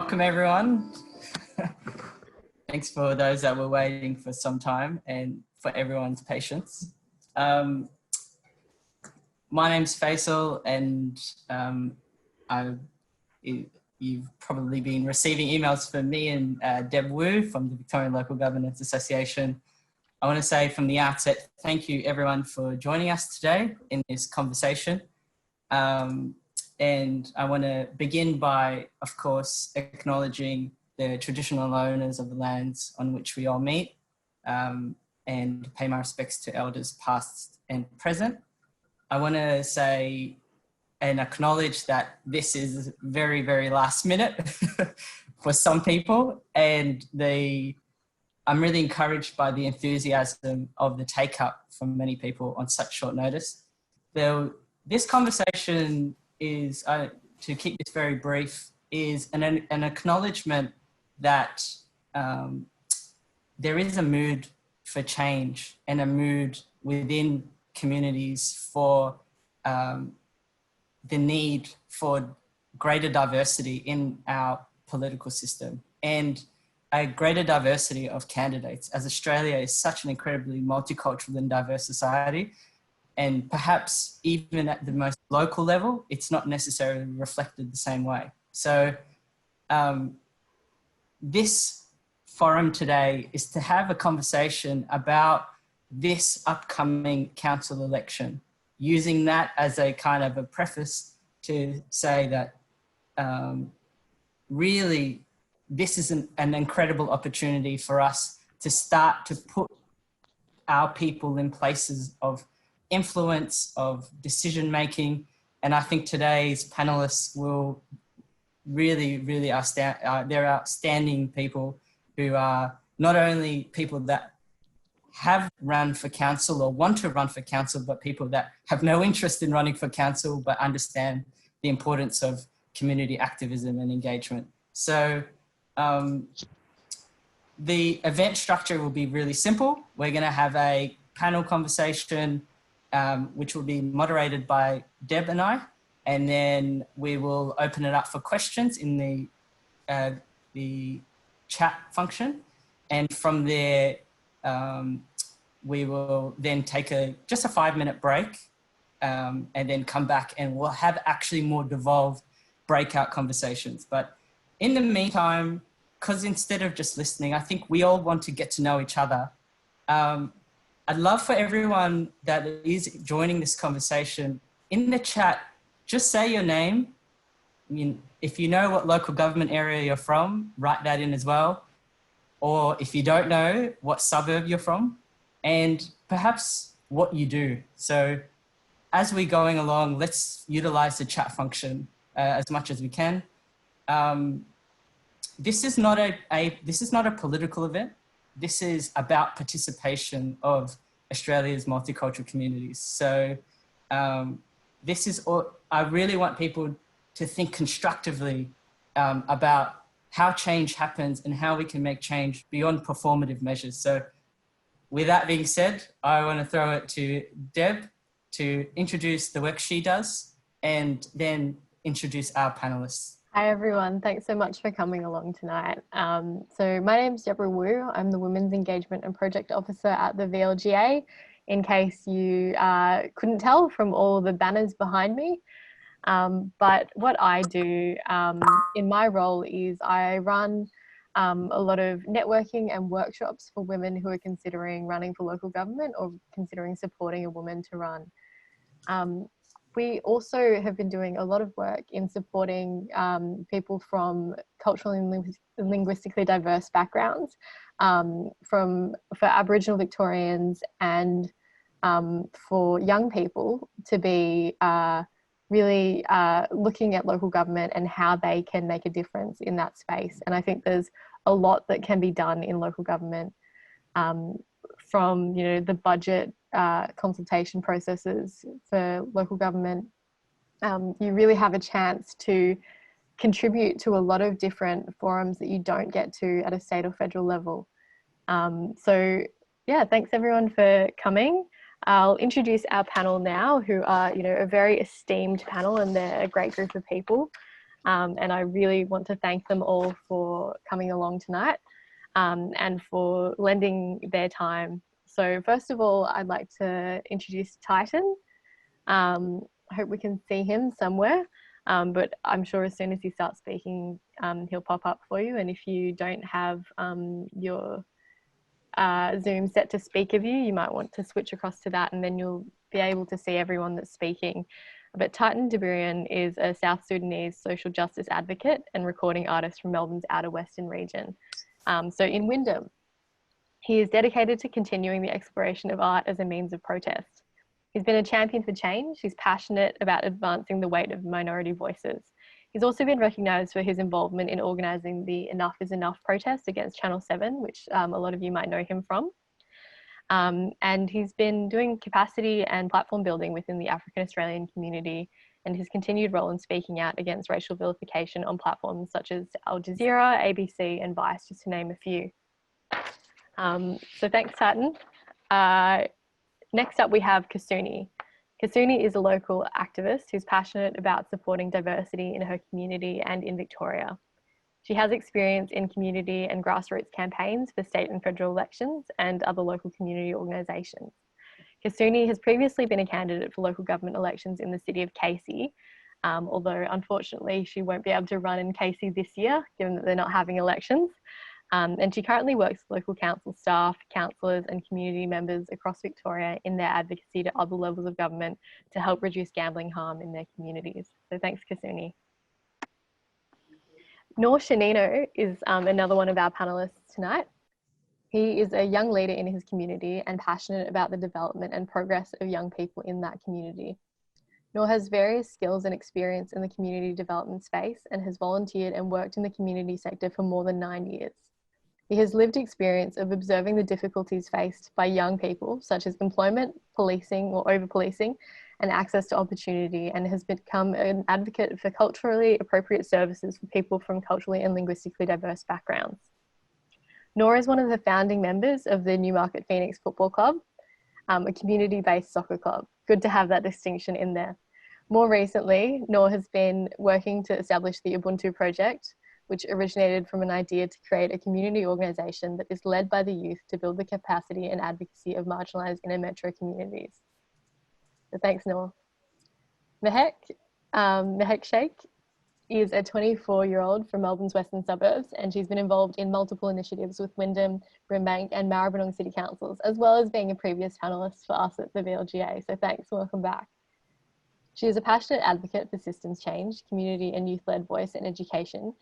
Welcome everyone. Thanks for those that were waiting for some time and for everyone's patience. My name's Faisal, and you've probably been receiving emails from me and Deb Wu from the Victorian Local Governance Association. I want to say from the outset, thank you everyone for joining us today in this conversation. And I want to begin by, of course, acknowledging the traditional owners of the lands on which we all meet, and pay my respects to elders past and present. I want to say and acknowledge that this is very, very last minute for some people, and I'm really encouraged by the enthusiasm of the take-up from many people on such short notice. This conversation is, to keep this very brief, is an acknowledgement that there is a mood for change and a mood within communities for the need for greater diversity in our political system and a greater diversity of candidates, as Australia is such an incredibly multicultural and diverse society. And perhaps even at the most local level, it's not necessarily reflected the same way. So this forum today is to have a conversation about this upcoming council election, using that as a kind of a preface to say that really this is an incredible opportunity for us to start to put our people in places of influence, of decision-making. And I think today's panelists will really, they're outstanding people who are not only people that have run for council or want to run for council, but people that have no interest in running for council, but understand the importance of community activism and engagement. So the event structure will be really simple. We're gonna have a panel conversation which will be moderated by Deb and I, and then we will open it up for questions in the chat function. And from there, we will then take just a 5-minute break and then come back, and we'll have actually more devolved breakout conversations. But in the meantime, because instead of just listening, I think we all want to get to know each other. I'd love for everyone that is joining this conversation in the chat, just say your name. I mean, if you know what local government area you're from, write that in as well. Or if you don't know what suburb you're from, and perhaps what you do. So as we're going along, let's utilize the chat function as much as we can. This is not a political event. This is about participation of Australia's multicultural communities. So I really want people to think constructively about how change happens and how we can make change beyond performative measures. So with that being said, I want to throw it to Deb to introduce the work she does and then introduce our panelists. Hi everyone, thanks so much for coming along tonight. So my name's Deborah Wu. I'm the Women's Engagement and Project Officer at the VLGA, in case you couldn't tell from all the banners behind me. But what I do in my role is I run a lot of networking and workshops for women who are considering running for local government or considering supporting a woman to run. We also have been doing a lot of work in supporting people from culturally and linguistically diverse backgrounds, for Aboriginal Victorians and for young people to be really looking at local government and how they can make a difference in that space. And I think there's a lot that can be done in local government, from the budget consultation processes for local government. You really have a chance to contribute to a lot of different forums that you don't get to at a state or federal level. So yeah, thanks everyone for coming. I'll introduce our panel now, who are a very esteemed panel, and they're a great group of people. And I really want to thank them all for coming along tonight and for lending their time. So first of all, I'd like to introduce Titan. I hope we can see him somewhere, but I'm sure as soon as he starts speaking, he'll pop up for you. And if you don't have your Zoom set to speak of you, you might want to switch across to that, and then you'll be able to see everyone that's speaking. But Titan Deburrian is a South Sudanese social justice advocate and recording artist from Melbourne's outer western region. So in Wyndham, he is dedicated to continuing the exploration of art as a means of protest. He's been a champion for change. He's passionate about advancing the weight of minority voices. He's also been recognised for his involvement in organising the Enough is Enough protest against Channel 7, which a lot of you might know him from. And he's been doing capacity and platform building within the African Australian community, and his continued role in speaking out against racial vilification on platforms such as Al Jazeera, ABC and Vice, just to name a few. So thanks, Titan. Next up, we have Kasuni. Kasuni is a local activist who's passionate about supporting diversity in her community and in Victoria. She has experience in community and grassroots campaigns for state and federal elections and other local community organisations. Kasuni has previously been a candidate for local government elections in the city of Casey, although unfortunately she won't be able to run in Casey this year, given that they're not having elections. And she currently works with local council staff, councillors and community members across Victoria in their advocacy to other levels of government to help reduce gambling harm in their communities. So thanks, Kasuni. Noor Shinino is another one of our panellists tonight. He is a young leader in his community and passionate about the development and progress of young people in that community. Noor has various skills and experience in the community development space and has volunteered and worked in the community sector for more than 9 years. He has lived experience of observing the difficulties faced by young people, such as employment, policing or over-policing, and access to opportunity, and has become an advocate for culturally appropriate services for people from culturally and linguistically diverse backgrounds. Noor is one of the founding members of the Newmarket Phoenix Football Club, a community-based soccer club. Good to have that distinction in there. More recently, Noor has been working to establish the Ubuntu project, which originated from an idea to create a community organisation that is led by the youth to build the capacity and advocacy of marginalised inner metro communities. So thanks, Noor. Mehek Sheikh is a 24-year-old from Melbourne's western suburbs, and she's been involved in multiple initiatives with Wyndham, Brimbank and Maribyrnong City Councils, as well as being a previous panellist for us at the VLGA. So thanks, welcome back. She is a passionate advocate for systems change, community and youth-led voice and education,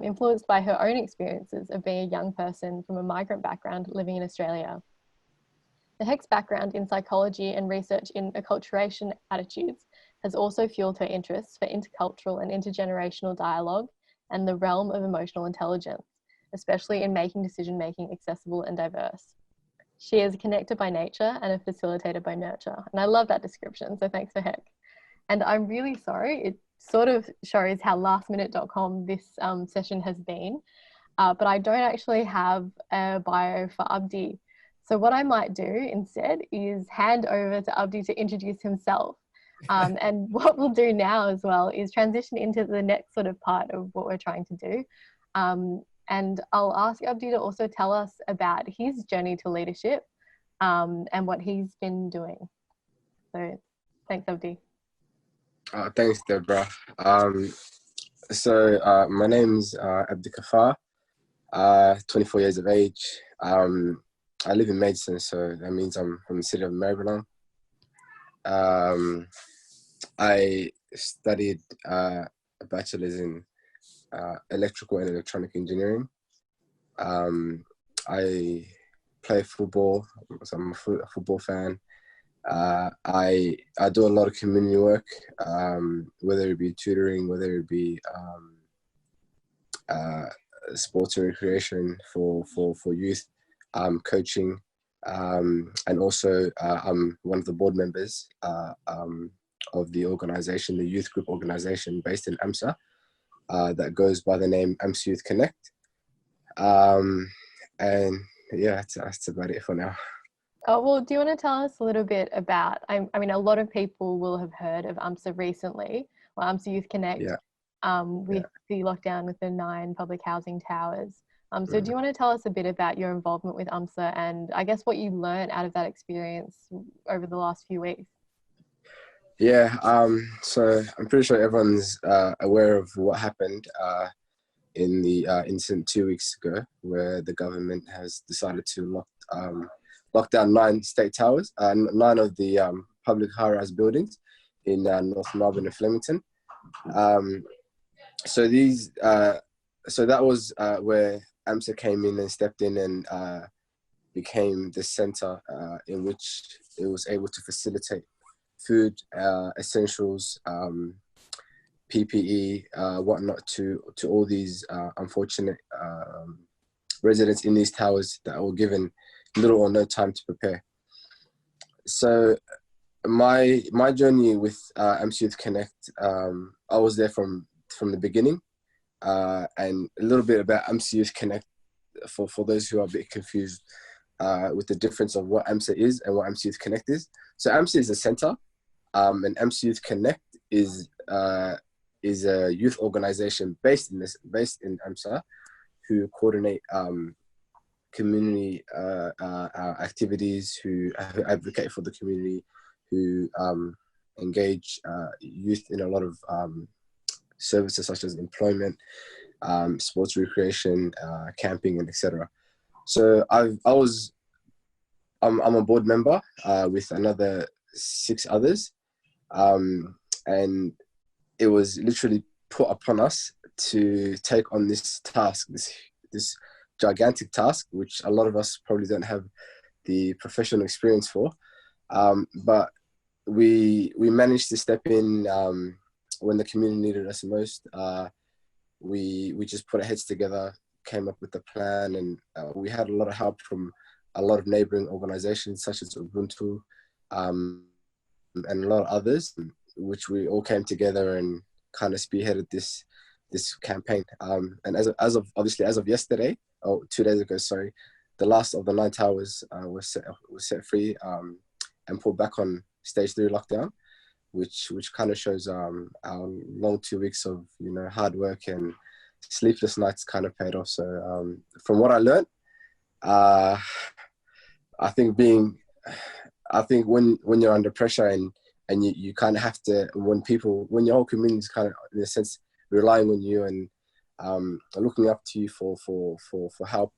influenced by her own experiences of being a young person from a migrant background living in Australia. Mehek's background in psychology and research in acculturation attitudes has also fueled her interests for intercultural and intergenerational dialogue and the realm of emotional intelligence, especially in making decision-making accessible and diverse. She is a connector by nature and a facilitator by nurture. And I love that description, so thanks, Mehek. And I'm really sorry, it sort of shows how lastminute.com this session has been, but I don't actually have a bio for Abdi. So what I might do instead is hand over to Abdi to introduce himself. And what we'll do now as well is transition into the next sort of part of what we're trying to do. And I'll ask Abdi to also tell us about his journey to leadership and what he's been doing. So thanks, Abdi. Thanks, Deborah. My name's Abdi Kafar, 24 years of age. I live in Maidstone, so that means I'm from the city of Maribyrnong. I studied a bachelor's in electrical and electronic engineering. I play football, so I'm a football fan. I do a lot of community work, whether it be tutoring, whether it be sports and recreation for youth, coaching, and also I'm one of the board members of the organisation, the youth group organisation based in AMSA, that goes by the name AMSA Youth Connect. And yeah, that's about it for now. Oh, well, do you want to tell us a little bit about, I mean, a lot of people will have heard of AMSA recently, or AMSA Youth Connect. Yeah. with the lockdown with the 9 public housing towers. So do you want to tell us a bit about your involvement with UMSA and I guess what you learned out of that experience over the last few weeks? Yeah, so I'm pretty sure everyone's aware of what happened in the incident 2 weeks ago, where the government has decided to lock down 9 state towers, 9 of the public high-rise buildings in North Melbourne and Flemington. So that was where AMSA came in and stepped in and became the centre in which it was able to facilitate food, essentials, PPE, whatnot to all these unfortunate residents in these towers that were given little or no time to prepare. So my journey with AMSA Youth Connect, I was there from the beginning, and a little bit about AMSA Youth Connect for those who are a bit confused with the difference of what AMSA is and what AMSA Youth Connect is. So AMSA is a centre, and AMSA Youth Connect is a youth organisation based in AMSA, who coordinate community activities, who advocate for the community, who engage youth in a lot of services such as employment, sports recreation, camping, and etc. So I'm a board member with another 6 others, and it was literally put upon us to take on this task, this gigantic task, which a lot of us probably don't have the professional experience for. But we managed to step in when the community needed us most. We just put our heads together, came up with a plan, and we had a lot of help from a lot of neighbouring organisations such as Ubuntu and a lot of others, which we all came together and kind of spearheaded this campaign. And as of yesterday, 2 days ago, sorry, the last of the 9 towers was set free and put back on stage 3 lockdown, which kind of shows our long 2 weeks of hard work and sleepless nights kind of paid off. So from what I learned, I think when you're under pressure and you kind of have to, when your whole community is kind of in a sense relying on you and looking up to you for help,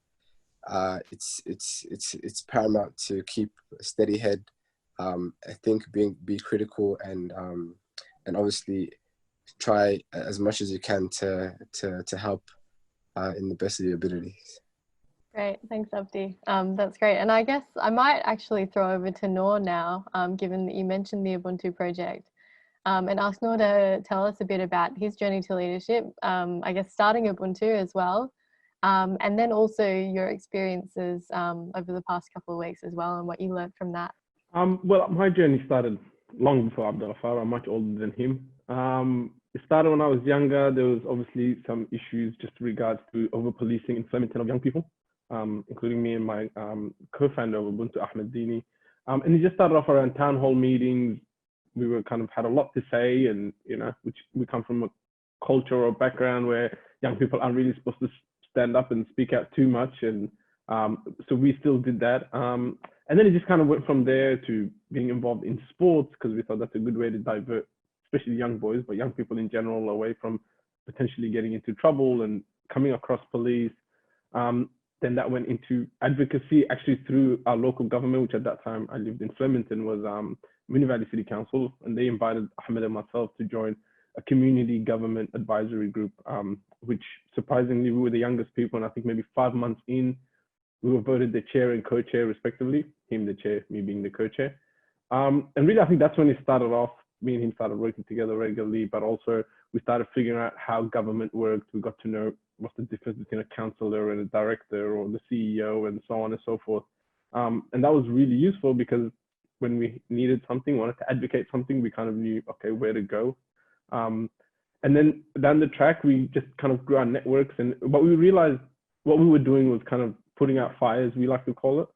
it's paramount to keep a steady head. I think be critical and obviously try as much as you can to help in the best of your abilities. Great, thanks Abdi. That's great. And I guess I might actually throw over to Noor now, given that you mentioned the Ubuntu project, and ask Noor to tell us a bit about his journey to leadership, I guess starting Ubuntu as well, and then also your experiences over the past couple of weeks as well and what you learned from that. Well, my journey started long before Abdullah Farah. I'm much older than him. It started when I was younger. There was obviously some issues just regards to over-policing in Flemington of young people, including me and my co-founder of Ubuntu, Ahmed Dini. And it just started off around town hall meetings. We were kind of had a lot to say, and which we come from a culture or background where young people aren't really supposed to stand up and speak out too much, and so we still did that. And then it just kind of went from there to being involved in sports, because we thought that's a good way to divert, especially young boys, but young people in general, away from potentially getting into trouble and coming across police. Then that went into advocacy, actually through our local government, which at that time I lived in Flemington, was Moonee Valley City Council, and they invited Ahmed and myself to join a community government advisory group, which surprisingly we were the youngest people, and I think maybe 5 months in, we were voted the chair and co-chair respectively, him the chair, me being the co-chair. And really I think that's when it started off. Me and him started working together regularly, but also we started figuring out how government worked. We got to know what's the difference between a councillor and a director or the CEO and so on and so forth. And that was really useful because when we needed something, wanted to advocate something, we kind of knew, okay, where to go. And then down the track, we just kind of grew our networks. And what we realized, what we were doing was kind of putting out fires, we like to call it,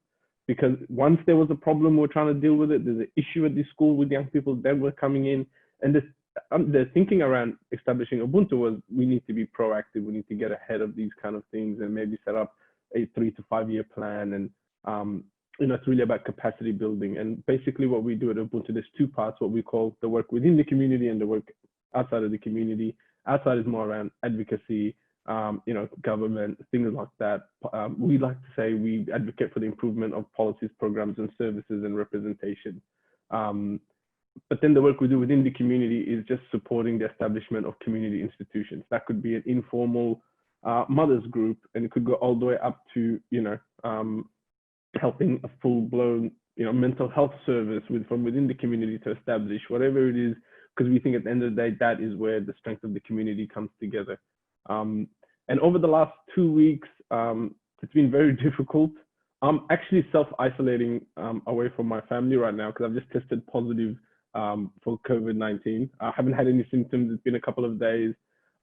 because once there was a problem, we're trying to deal with it. There's an issue at the school with young people, then we're coming in. And the thinking around establishing Ubuntu was we need to be proactive. We need to get ahead of these kind of things and maybe set up a 3 to 5 year plan. And, it's really about capacity building. And basically what we do at Ubuntu, there's two parts, what we call the work within the community and the work outside of the community. Outside is more around advocacy, government, things like that. We like to say we advocate for the improvement of policies, programs, and services and representation. But then the work we do within the community is just supporting the establishment of community institutions. That could be an informal mothers group, and it could go all the way up to, helping a full-blown, mental health service from within the community to establish whatever it is, because we think at the end of the day, that is where the strength of the community comes together. And over the last 2 weeks, it's been very difficult. I'm actually self-isolating away from my family right now because I've just tested positive for COVID-19. I haven't had any symptoms. It's been a couple of days.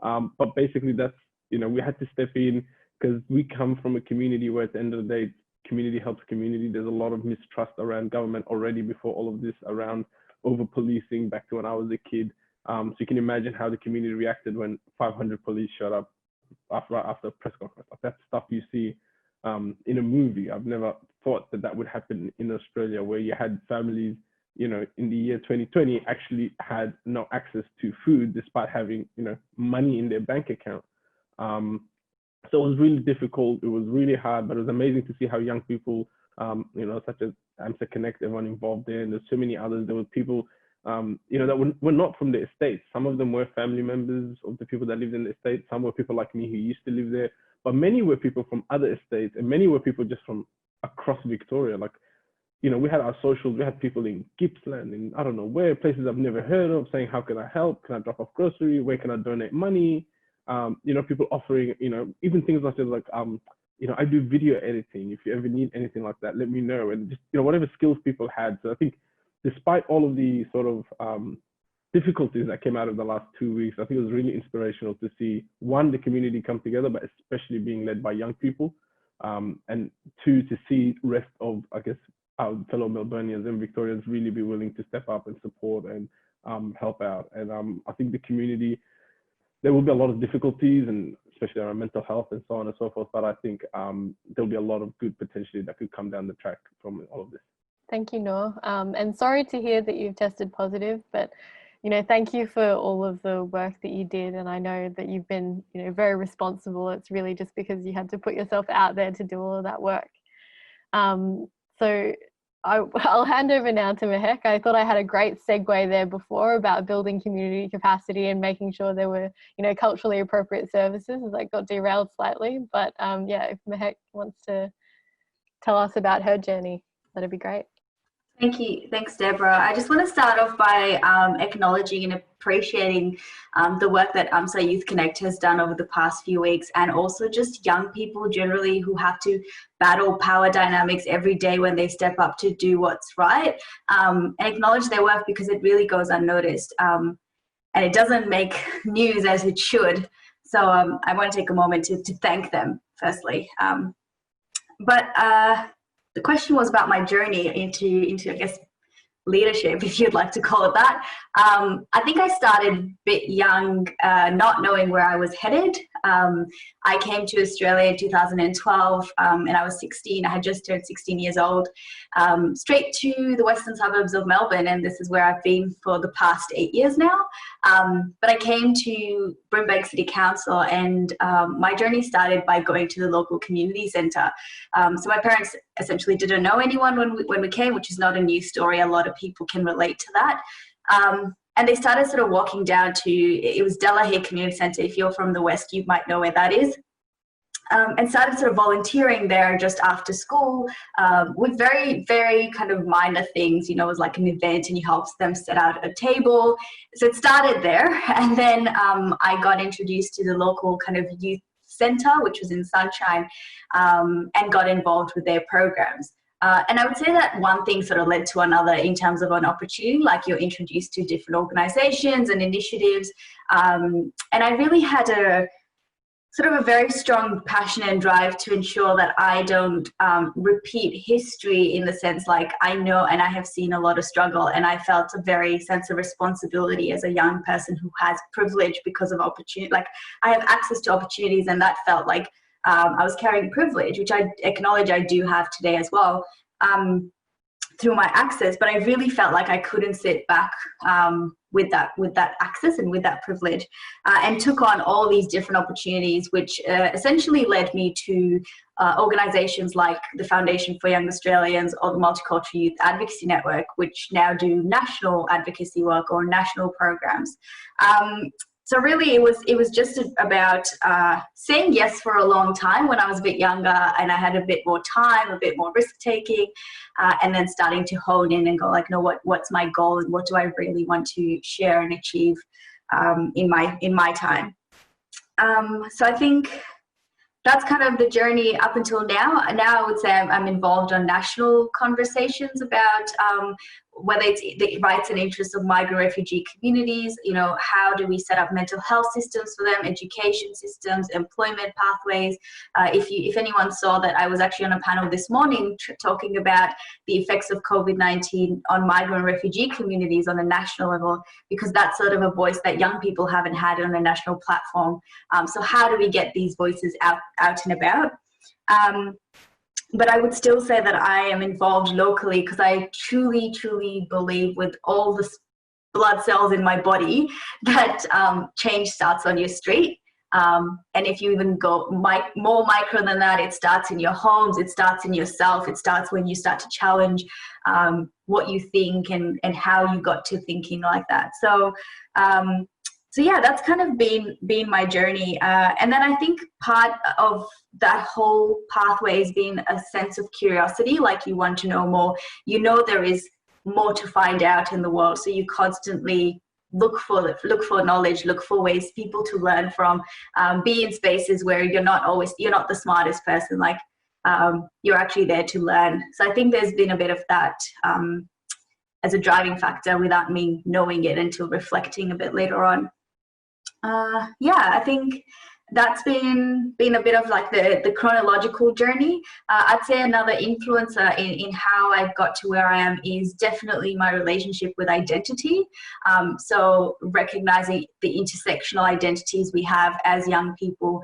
But basically that's, we had to step in because we come from a community where at the end of the day, community helps community. There's a lot of mistrust around government already before all of this, around over-policing back to when I was a kid. So you can imagine how the community reacted when 500 police showed up after a press conference. Like that's stuff you see in a movie. I've never thought that would happen in Australia, where you had families, in the year 2020 actually had no access to food despite having, money in their bank account. So it was really difficult. It was really hard, but it was amazing to see how young people, such as AMSA Connect, everyone involved there, and there's so many others. There were people, that were not from the estates. Some of them were family members of the people that lived in the estates. Some were people like me who used to live there, but many were people from other estates, and many were people just from across Victoria. Like, we had our socials. We had people in Gippsland, and I don't know where, places I've never heard of, saying, how can I help? Can I drop off grocery? Where can I donate money? People offering, even things like I do video editing. If you ever need anything like that, let me know. And just, whatever skills people had. So I think despite all of the sort of difficulties that came out of the last 2 weeks, I think it was really inspirational to see, one, the community come together, but especially being led by young people. And two, to see rest of, I guess, our fellow Melburnians and Victorians really be willing to step up and support and help out. And I think the community, there will be a lot of difficulties, and especially around mental health and so on and so forth. But I think there'll be a lot of good potentially that could come down the track from all of this. Thank you, Noor. And sorry to hear that you've tested positive, but thank you for all of the work that you did. And I know that you've been, very responsible. It's really just because you had to put yourself out there to do all of that work. So I'll hand over now to Mehek. I thought I had a great segue there before about building community capacity and making sure there were, culturally appropriate services, as I got derailed slightly. But if Mehek wants to tell us about her journey, that'd be great. Thank you. Thanks, Deborah. I just want to start off by acknowledging and appreciating the work that AMSA Youth Connect has done over the past few weeks, and also just young people generally who have to battle power dynamics every day when they step up to do what's right, and acknowledge their work because it really goes unnoticed, and it doesn't make news as it should. So I want to take a moment to thank them firstly. The question was about my journey into I guess, leadership, if you'd like to call it that. I think I started a bit young, not knowing where I was headed. I came to Australia in 2012 and I was 16. I had just turned 16 years old, straight to the western suburbs of Melbourne, and this is where I've been for the past 8 years now. But I came to Brimbank City Council, and my journey started by going to the local community centre. So my parents essentially didn't know anyone when we came, which is not a new story. A lot of people can relate to that. And they started sort of walking down to, it was Deburrian Community Centre. If you're from the West, you might know where that is. And started sort of volunteering there just after school with very, very kind of minor things. It was like an event and you helped them set out a table. So it started there. And then I got introduced to the local kind of youth centre, which was in Sunshine, and got involved with their programs. And I would say that one thing sort of led to another in terms of an opportunity, like you're introduced to different organizations and initiatives. And I really had a sort of a very strong passion and drive to ensure that I don't repeat history, in the sense like I know and I have seen a lot of struggle, and I felt a very sense of responsibility as a young person who has privilege because of opportunity. Like I have access to opportunities, and that felt like I was carrying privilege, which I acknowledge I do have today as well. Through my access, but I really felt like I couldn't sit back with that access and with that privilege, and took on all these different opportunities, which essentially led me to organisations like the Foundation for Young Australians or the Multicultural Youth Advocacy Network, which now do national advocacy work or national programs. So really, it was just about saying yes for a long time when I was a bit younger, and I had a bit more time, a bit more risk taking, and then starting to hone in and go like, no, what's my goal and what do I really want to share and achieve in my time. So I think that's kind of the journey up until now. Now I would say I'm involved on national conversations about whether it's the rights and interests of migrant refugee communities, you know, how do we set up mental health systems for them, education systems, employment pathways. If anyone saw that, I was actually on a panel this morning talking about the effects of COVID-19 on migrant refugee communities on a national level, because that's sort of a voice that young people haven't had on a national platform. So how do we get these voices out and about? But I would still say that I am involved locally because I truly, truly believe with all the blood cells in my body that change starts on your street. And if you even go more micro than that, it starts in your homes, it starts in yourself, it starts when you start to challenge what you think and how you got to thinking like that. So yeah, that's kind of been my journey. And then I think part of that whole pathway has been a sense of curiosity, like you want to know more. You know there is more to find out in the world, so you constantly look for knowledge, look for ways, people to learn from, be in spaces where you're not the smartest person, like you're actually there to learn. So I think there's been a bit of that as a driving factor without me knowing it until reflecting a bit later on. Yeah, I think that's been a bit of like the chronological journey. I'd say another influencer in how I've got to where I am is definitely my relationship with identity. So recognizing the intersectional identities we have as young people.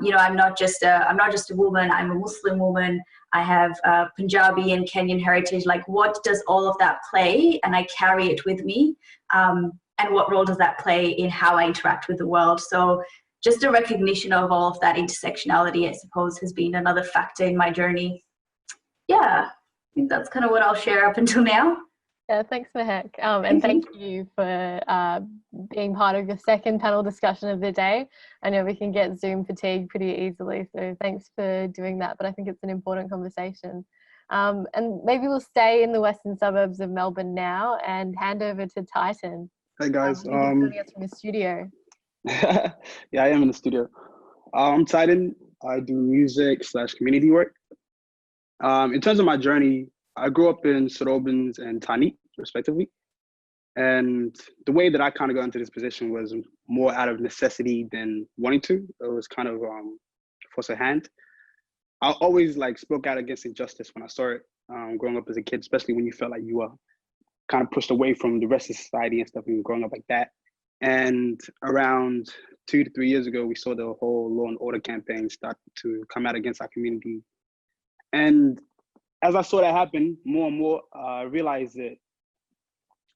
You know, I'm not just a woman. I'm a Muslim woman. I have Punjabi and Kenyan heritage. Like, what does all of that play? And I carry it with me. And what role does that play in how I interact with the world? So just a recognition of all of that intersectionality, I suppose, has been another factor in my journey. Yeah, I think that's kind of what I'll share up until now. Yeah, thanks, Mahek. And thank you for being part of your second panel discussion of the day. I know we can get Zoom fatigue pretty easily, so thanks for doing that, but I think it's an important conversation. And maybe we'll stay in the western suburbs of Melbourne now and hand over to Titan. Hey guys. Joining us from the studio. Yeah, I am in the studio. I'm Titan. I do music / community work. In terms of my journey, I grew up in St. Albans and Tani, respectively. And the way that I kind of got into this position was more out of necessity than wanting to. It was kind of force of hand. I always spoke out against injustice when I saw it growing up as a kid, especially when you felt like you were kind of pushed away from the rest of society and stuff and growing up like that. And around 2 to 3 years ago, we saw the whole law and order campaign start to come out against our community. And as I saw that happen more and more, I realized that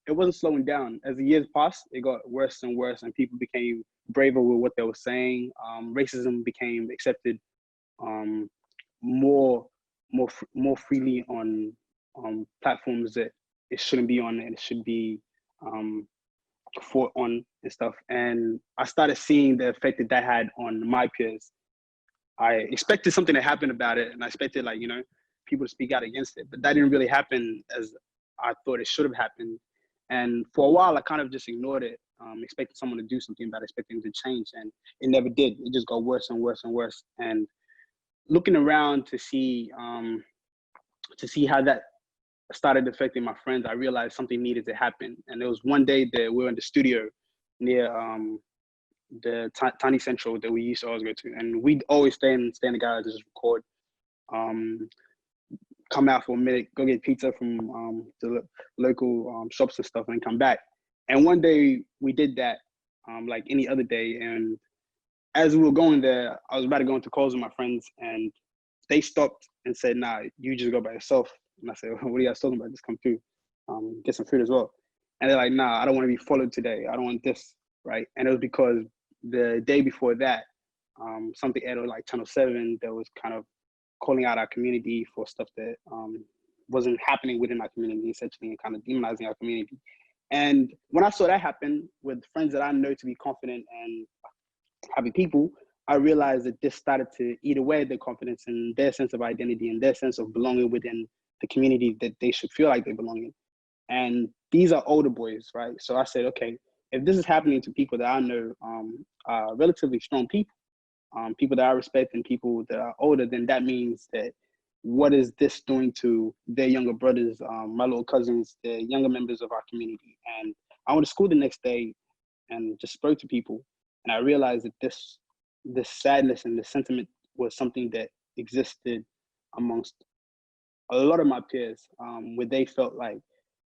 it wasn't slowing down. As the years passed, it got worse and worse, and people became braver with what they were saying. Racism became accepted more freely on platforms that it shouldn't be on, and it should be fought on and stuff. And I started seeing the effect that had on my peers. I expected something to happen about it, and I expected people to speak out against it, but that didn't really happen as I thought it should have happened. And for a while, I kind of just ignored it, expecting someone to do something about it, expecting it to change, and it never did. It just got worse and worse and worse. And looking around to see how that started affecting my friends, I realized something needed to happen. And there was one day that we were in the studio near tiny central that we used to always go to, and we'd always stay in the garage to just record. Come out for a minute, go get pizza from the local shops and stuff, and come back. And one day we did that, like any other day. And as we were going there, I was about to go into calls with my friends, and they stopped and said, "Nah, you just go by yourself." And I said, "What are you guys talking about? Just come through, get some food as well." And they're like, "Nah, I don't want to be followed today. I don't want this." Right? And it was because the day before that, something aired on like Channel 7 that was kind of calling out our community for stuff that wasn't happening within our community, essentially, and kind of demonizing our community. And when I saw that happen with friends that I know to be confident and happy people, I realized that this started to eat away at their confidence and their sense of identity and their sense of belonging within the community that they should feel like they belong in. And these are older boys, right? So I said, okay, if this is happening to people that I know are relatively strong people, people that I respect and people that are older, then that means that what is this doing to their younger brothers, my little cousins, the younger members of our community? And I went to school the next day and just spoke to people, and I realized that this sadness and this sentiment was something that existed amongst a lot of my peers, where they felt like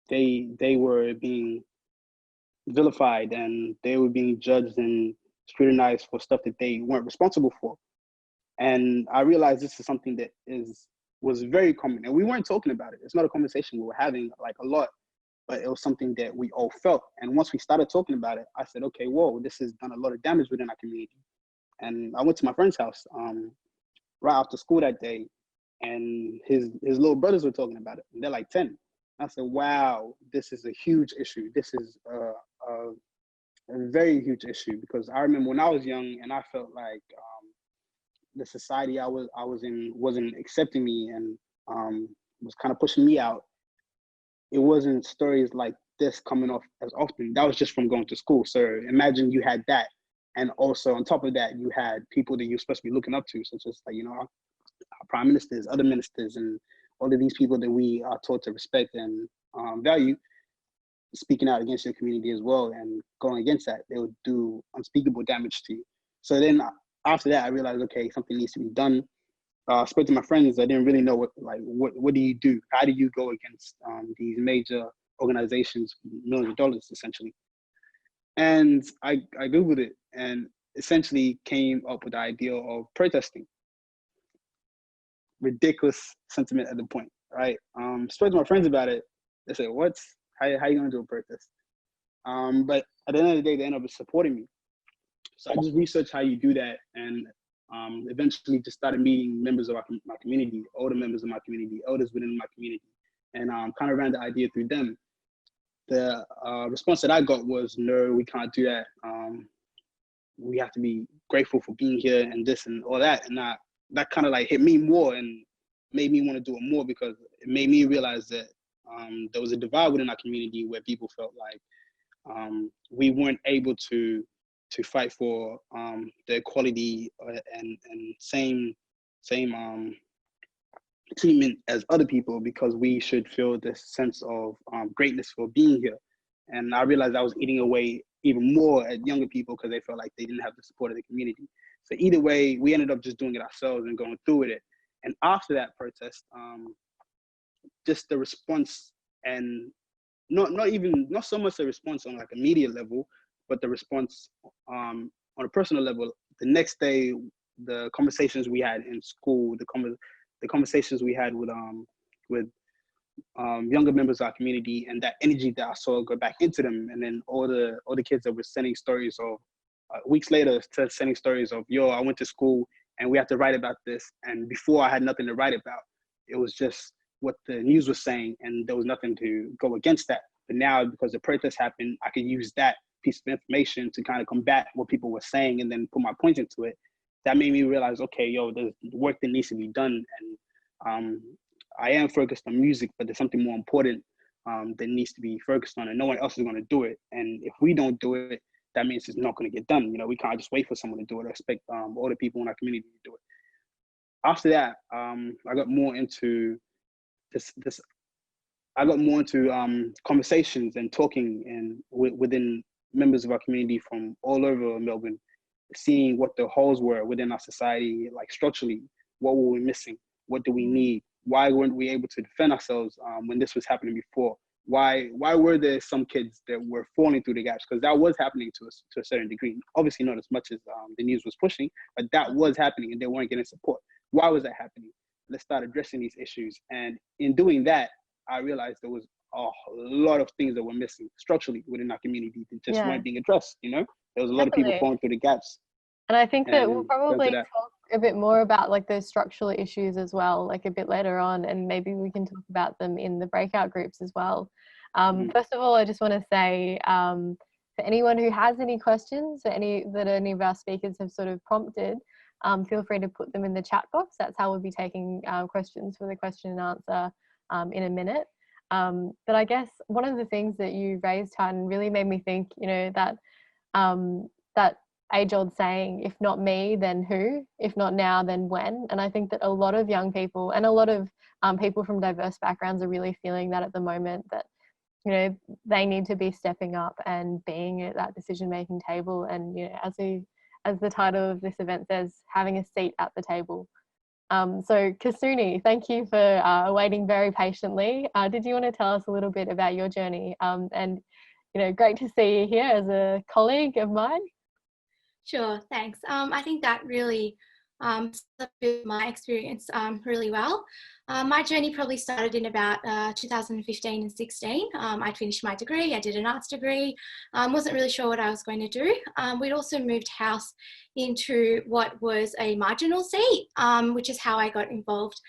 they were being vilified and they were being judged and scrutinized for stuff that they weren't responsible for. And I realized this is something that was very common, and we weren't talking about it. It's not a conversation we were having like a lot, but it was something that we all felt. And once we started talking about it, I said, okay, whoa, this has done a lot of damage within our community. And I went to my friend's house right after school that day, and his little brothers were talking about it, and they're like 10. I said, wow, this is a huge issue. This is a very huge issue, because I remember when I was young and I felt like the society I was in wasn't accepting me and was kind of pushing me out. It wasn't stories like this coming off as often. That was just from going to school. So imagine you had that, and also on top of that, you had people that you're supposed to be looking up to, such as, like, you know, our prime ministers, other ministers, and all of these people that we are taught to respect and value, speaking out against your community as well and going against that. They would do unspeakable damage to you. So then after that, I realized, okay, something needs to be done. I spoke to my friends. I didn't really know what do you do? How do you go against these major organizations, millions of dollars, essentially? And I Googled it and essentially came up with the idea of protesting. Ridiculous sentiment at the point, right? Spoke to my friends about it. They said, "What? How you gonna do a protest?" But at the end of the day, they ended up supporting me. So I just researched how you do that, and eventually just started meeting members of my community, older members of my community, elders within my community, and kind of ran the idea through them. The response that I got was, "No, we can't do that. We have to be grateful for being here and this and all that." And that kind of like hit me more and made me want to do it more, because it made me realize that there was a divide within our community where people felt like we weren't able to fight for the equality and same treatment as other people, because we should feel this sense of greatness for being here. And I realized I was eating away even more at younger people because they felt like they didn't have the support of the community. So either way, we ended up just doing it ourselves and going through with it. And after that protest, just the response, and not so much the response on like a media level, but the response on a personal level. The next day, the conversations we had in school, the conversations we had with younger members of our community, and that energy that I saw go back into them, and then all the kids that were sending stories of weeks later, sending stories of, "Yo, I went to school and we have to write about this, and before I had nothing to write about. It was just what the news was saying, and there was nothing to go against that. But now, because the protest happened, I could use that piece of information to kind of combat what people were saying and then put my point into it." That made me realize, okay, yo, there's work that needs to be done, and I am focused on music, but there's something more important that needs to be focused on, and no one else is going to do it. And if we don't do it, that means it's not going to get done. You know, we can't just wait for someone to do it or expect all the people in our community to do it. After that, I got more into conversations and talking and within members of our community from all over Melbourne, seeing what the holes were within our society, like structurally, what were we missing? What do we need? Why weren't we able to defend ourselves when this was happening before? Why were there some kids that were falling through the gaps? Because that was happening to us to a certain degree. Obviously not as much as the news was pushing, but that was happening and they weren't getting support. Why was that happening? Let's start addressing these issues. And in doing that, I realized there was a lot of things that were missing structurally within our community that just weren't being addressed, you know? There was a lot of people falling through the gaps. And I think that we'll probably talk a bit more about like those structural issues as well, like a bit later on, and maybe we can talk about them in the breakout groups as well. First of all, I just want to say, for anyone who has any questions that any of our speakers have sort of prompted, feel free to put them in the chat box. That's how we'll be taking questions for the question and answer in a minute. But I guess one of the things that you raised, Titan, really made me think, you know, that that age-old saying, if not me, then who? If not now, then when? And I think that a lot of young people and a lot of people from diverse backgrounds are really feeling that at the moment, that, you know, they need to be stepping up and being at that decision-making table. And, you know, as the title of this event says, having a seat at the table. So Kasuni, thank you for waiting very patiently. Did you want to tell us a little bit about your journey? And, you know, great to see you here as a colleague of mine. Sure, thanks. I think that really sums up my experience really well. My journey probably started in about 2015 and 16. I'd finished my degree, I did an arts degree, wasn't really sure what I was going to do. We'd also moved house into what was a marginal seat, which is how I got involved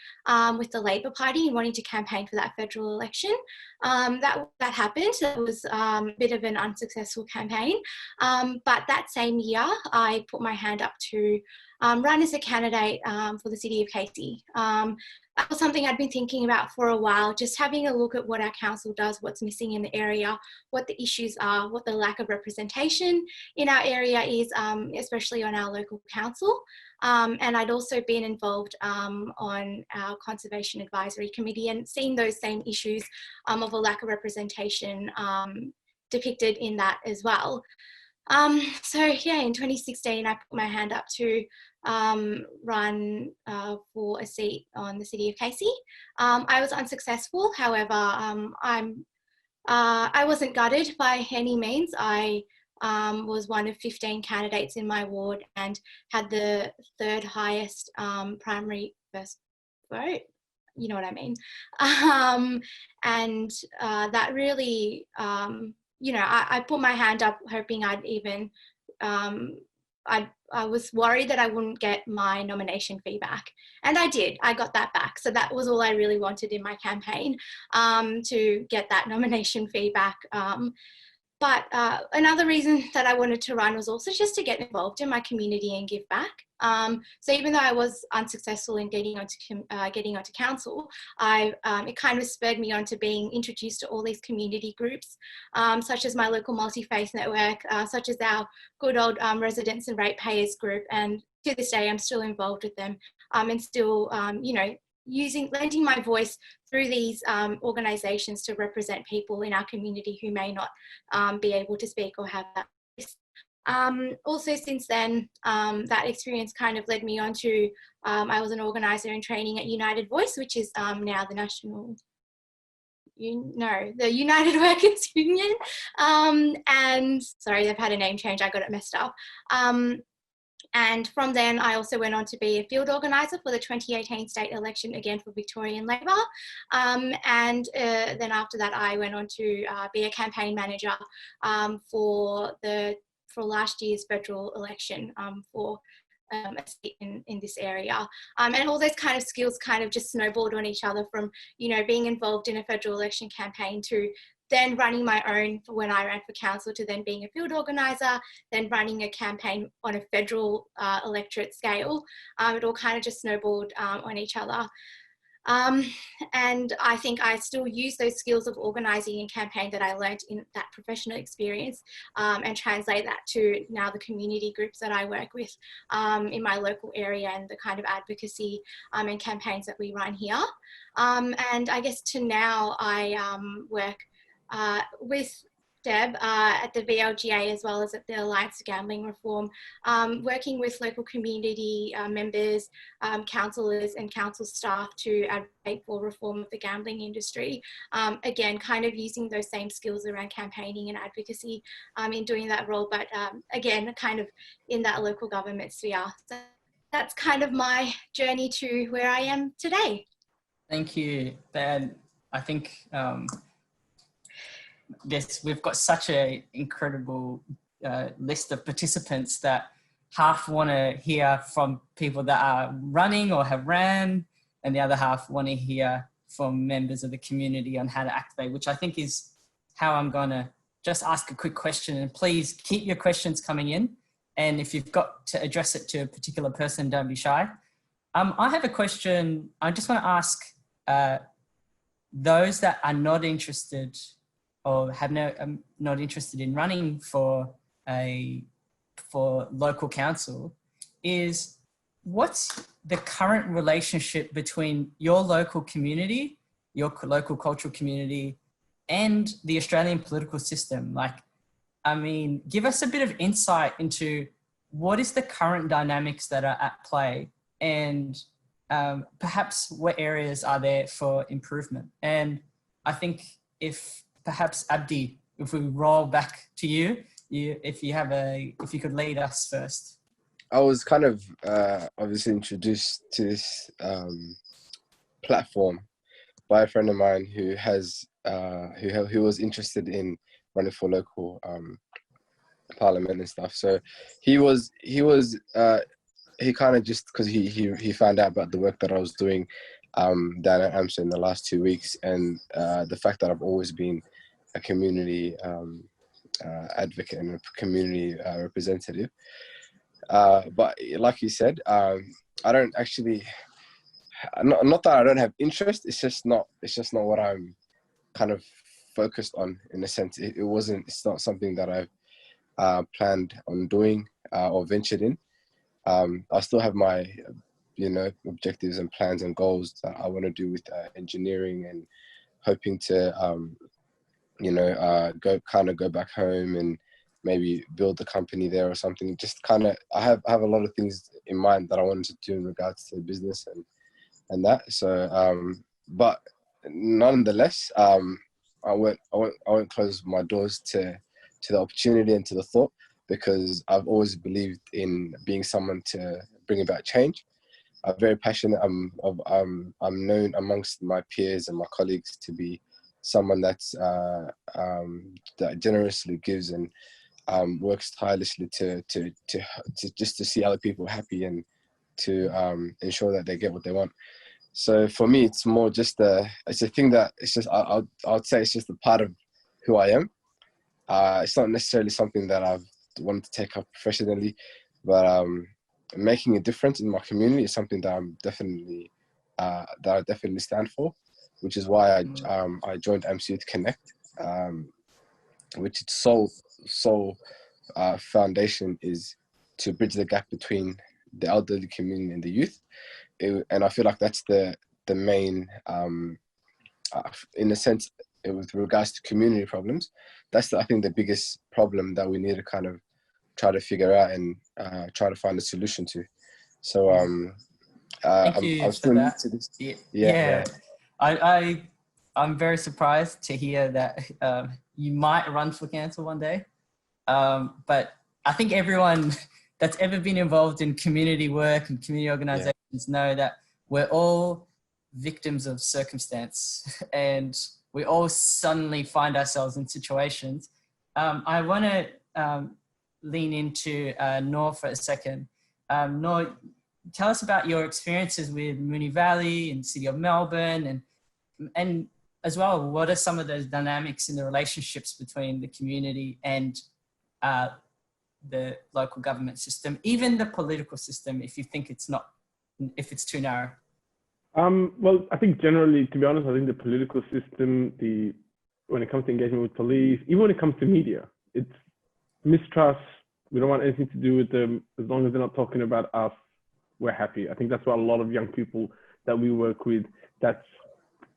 with the Labor Party and wanting to campaign for that federal election. That happened. That was a bit of an unsuccessful campaign. But that same year, I put my hand up to run as a candidate for the city of Casey. That was something I'd been thinking about for a while, just having a look at what our council does, what's missing in the area, what the issues are, what the lack of representation in our area is, especially on our local council. And I'd also been involved on our Conservation Advisory Committee and seen those same issues of a lack of representation depicted in that as well. So yeah, in 2016, I put my hand up to run for a seat on the city of Casey. I was unsuccessful. However, I wasn't gutted by any means. I was one of 15 candidates in my ward and had the third highest primary first vote. You know what I mean? And that really, you know, I put my hand up hoping I'd even, I was worried that I wouldn't get my nomination fee back. And I did, I got that back. So that was all I really wanted in my campaign, to get that nomination fee back. But another reason that I wanted to run was also just to get involved in my community and give back. So even though I was unsuccessful in getting onto council, it kind of spurred me on to being introduced to all these community groups, such as my local multi-faith network, such as our good old residents and ratepayers group. And to this day, I'm still involved with them, and still, you know, lending my voice through these organisations to represent people in our community who may not be able to speak or have that voice. Also since then, that experience kind of led me on to, I was an organiser in training at United Voice, which is now the the United Workers Union. And sorry, they've had a name change, I got it messed up. And from then, I also went on to be a field organiser for the 2018 state election, again for Victorian Labor. And then after that, I went on to be a campaign manager for last year's federal election for a seat in this area. And all those kind of skills kind of just snowballed on each other, from, you know, being involved in a federal election campaign to then running my own for when I ran for council, to then being a field organiser, then running a campaign on a federal electorate scale. It all kind of just snowballed on each other. And I think I still use those skills of organising and campaign that I learned in that professional experience, and translate that to now the community groups that I work with in my local area, and the kind of advocacy and campaigns that we run here. And I guess to now I work with Deb, at the VLGA as well as at the Alliance for Gambling Reform, working with local community members, councillors and council staff to advocate for reform of the gambling industry. Again, kind of using those same skills around campaigning and advocacy in doing that role, but again, kind of in that local government sphere. So that's kind of my journey to where I am today. Thank you, Ben. I think we've got such an incredible list of participants that half want to hear from people that are running or have ran, and the other half want to hear from members of the community on how to activate, which I think is how I'm going to just ask a quick question. And please keep your questions coming in. And if you've got to address it to a particular person, don't be shy. I have a question. I just want to ask those that are not interested or have not interested in running for local council, is what's the current relationship between your local community, your local cultural community, and the Australian political system? Like, I mean, give us a bit of insight into what is the current dynamics that are at play, and perhaps what areas are there for improvement. And I think if perhaps Abdi, if we roll back to you, if you could lead us first. I was kind of obviously introduced to this platform by a friend of mine who has who was interested in running for local parliament and stuff. So he kind of just, because he found out about the work that I was doing down at Amsterdam in the last 2 weeks, and the fact that I've always been a community advocate and a community representative. But like you said, I don't actually, not that I don't have interest, it's just not what I'm kind of focused on, in a sense. It's not something that I've planned on doing or ventured in. I still have my, objectives and plans and goals that I want to do with engineering, and hoping to, go back home and maybe build a company there or something. Just kind of, I have a lot of things in mind that I wanted to do in regards to business and that. So, but nonetheless, I won't close my doors to the opportunity and to the thought, because I've always believed in being someone to bring about change. I'm very passionate. I'm known amongst my peers and my colleagues to be someone that's that generously gives and works tirelessly to just to see other people happy, and to ensure that they get what they want. So for me, it's more just it's a thing that it's just, I would say it's just a part of who I am. It's not necessarily something that I've wanted to take up professionally, but making a difference in my community is something that I'm definitely that I definitely stand for, which is why I joined AMS Youth Connect, which its sole foundation is to bridge the gap between the elderly community and the youth. And I feel like that's the main, in a sense, with regards to community problems, that's I think the biggest problem that we need to kind of try to figure out and try to find a solution to. So Thank you I'm still new to this. Yeah. I'm very surprised to hear that you might run for council one day. But I think everyone that's ever been involved in community work and community organizations know that we're all victims of circumstance, and we all suddenly find ourselves in situations. I want to lean into Noor for a second. Noor, tell us about your experiences with Moonee Valley and City of Melbourne, and as well, what are some of those dynamics in the relationships between the community and the local government system, even the political system, if you think if it's too narrow? Well, I think generally, to be honest, I think the political system, when it comes to engagement with police, even when it comes to media, it's mistrust. We don't want anything to do with them. As long as they're not talking about us, we're happy. I think that's what a lot of young people that we work with, that's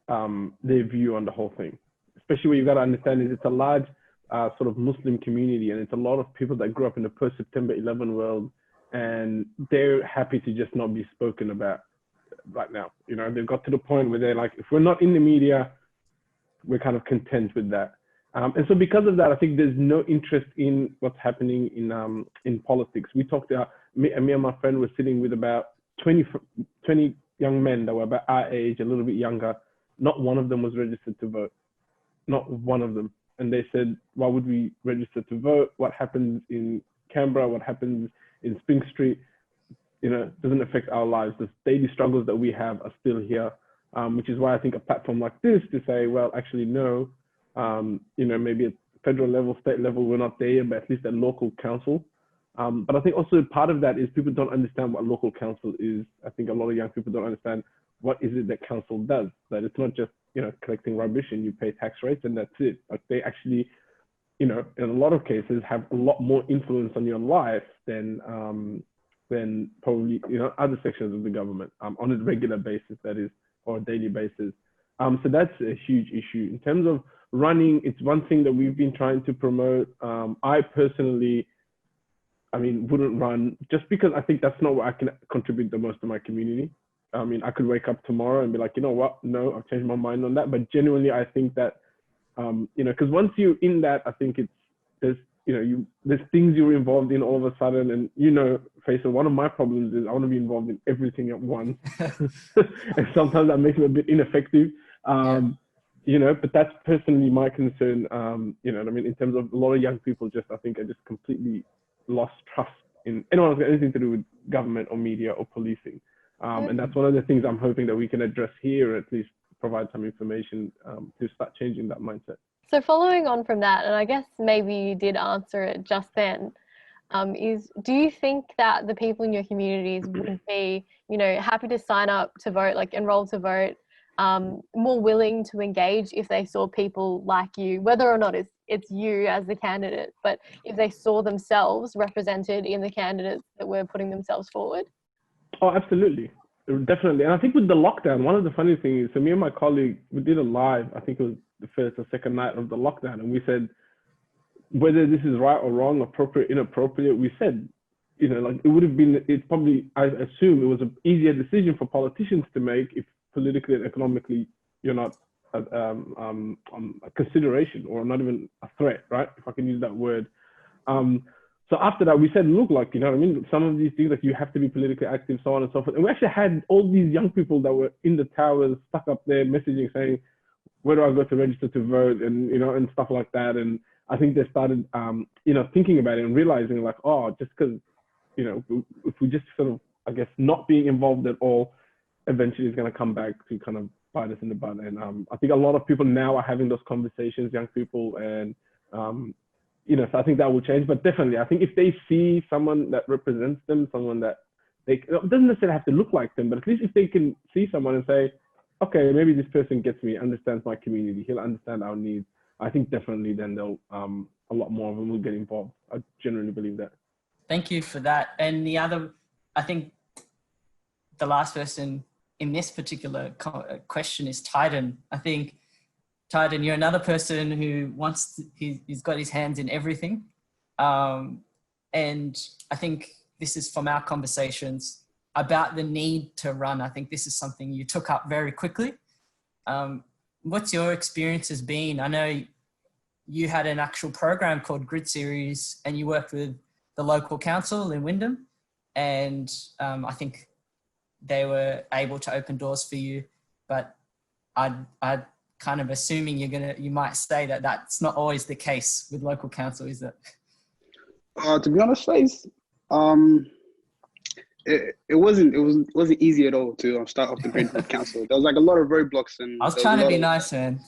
their view on the whole thing. Especially what you've got to understand is it's a large sort of Muslim community, and it's a lot of people that grew up in the post-September 11 world, and they're happy to just not be spoken about right now. You know, they've got to the point where they're like, if we're not in the media, we're kind of content with that. And so because of that, I think there's no interest in what's happening in politics. We talked about, me and my friend were sitting with about 20 young men that were about our age, a little bit younger. Not one of them was registered to vote. Not one of them. And they said, why would we register to vote? What happens in Canberra? What happens in Spring Street? You know, doesn't affect our lives. The daily struggles that we have are still here, which is why I think a platform like this to say, well, actually, no, you know, maybe at federal level, state level, we're not there, but at least at local council. But I think also part of that is people don't understand what local council is. I think a lot of young people don't understand what is it that council does, that it's not just, you know, collecting rubbish and you pay tax rates and that's it. Like they actually, you know, in a lot of cases have a lot more influence on your life than probably, you know, other sections of the government on a regular basis, that is, or a daily basis. So that's a huge issue. In terms of running, it's one thing that we've been trying to promote. I personally, I mean, wouldn't run just because I think that's not where I can contribute the most to my community. I mean, I could wake up tomorrow and be like, you know what? No, I've changed my mind on that. But genuinely, I think that, you know, because once you're in that, I think there's things you're involved in all of a sudden. And, you know, Faisal, one of my problems is I want to be involved in everything at once. And sometimes that makes me a bit ineffective. You know, but that's personally my concern. You know what I mean? In terms of a lot of young people I think are just completely lost trust in anyone who's got anything to do with government or media or policing. And that's one of the things I'm hoping that we can address here, or at least provide some information to start changing that mindset. So following on from that, and I guess maybe you did answer it just then, do you think that the people in your communities would be, you know, happy to sign up to vote, like enroll to vote, more willing to engage if they saw people like you, whether or not it's you as the candidate, but if they saw themselves represented in the candidates that were putting themselves forward? Oh, absolutely. Definitely. And I think with the lockdown, one of the funny things is, so me and my colleague, we did a live, I think it was the first or second night of the lockdown, and we said, whether this is right or wrong, appropriate, inappropriate, we said, you know, like it would have been, it's probably, I assume it was an easier decision for politicians to make if politically and economically you're not a consideration or not even a threat, right? If I can use that word. So after that, we said, look, like, you know what I mean? Some of these things, like you have to be politically active, so on and so forth. And we actually had all these young people that were in the towers, stuck up there, messaging, saying, where do I go to register to vote? And, you know, and stuff like that. And I think they started, you know, thinking about it and realizing like, oh, just because, you know, if we just sort of, I guess, not being involved at all, eventually it's going to come back to kind of bite us in the butt. And I think a lot of people now are having those conversations, young people, and, you know, so I think that will change. But definitely, I think if they see someone that represents them, someone that it doesn't necessarily have to look like them, but at least if they can see someone and say, okay, maybe this person gets me, understands my community, he'll understand our needs, I think definitely then they'll, a lot more of them will get involved. I generally believe that. Thank you for that. And the other, I think the last person in this particular question is Titan. I think, Titan, you're another person who he's got his hands in everything. And I think this is from our conversations about the need to run. I think this is something you took up very quickly. What's your experiences been? I know you had an actual program called Grid Series and you worked with the local council in Wyndham. And I think they were able to open doors for you, but I'd kind of assuming you might say that that's not always the case with local council, is it? To be honest, Faith, it wasn't easy at all to start off the Grid with council. There was like a lot of roadblocks, and I was trying to be nice, man.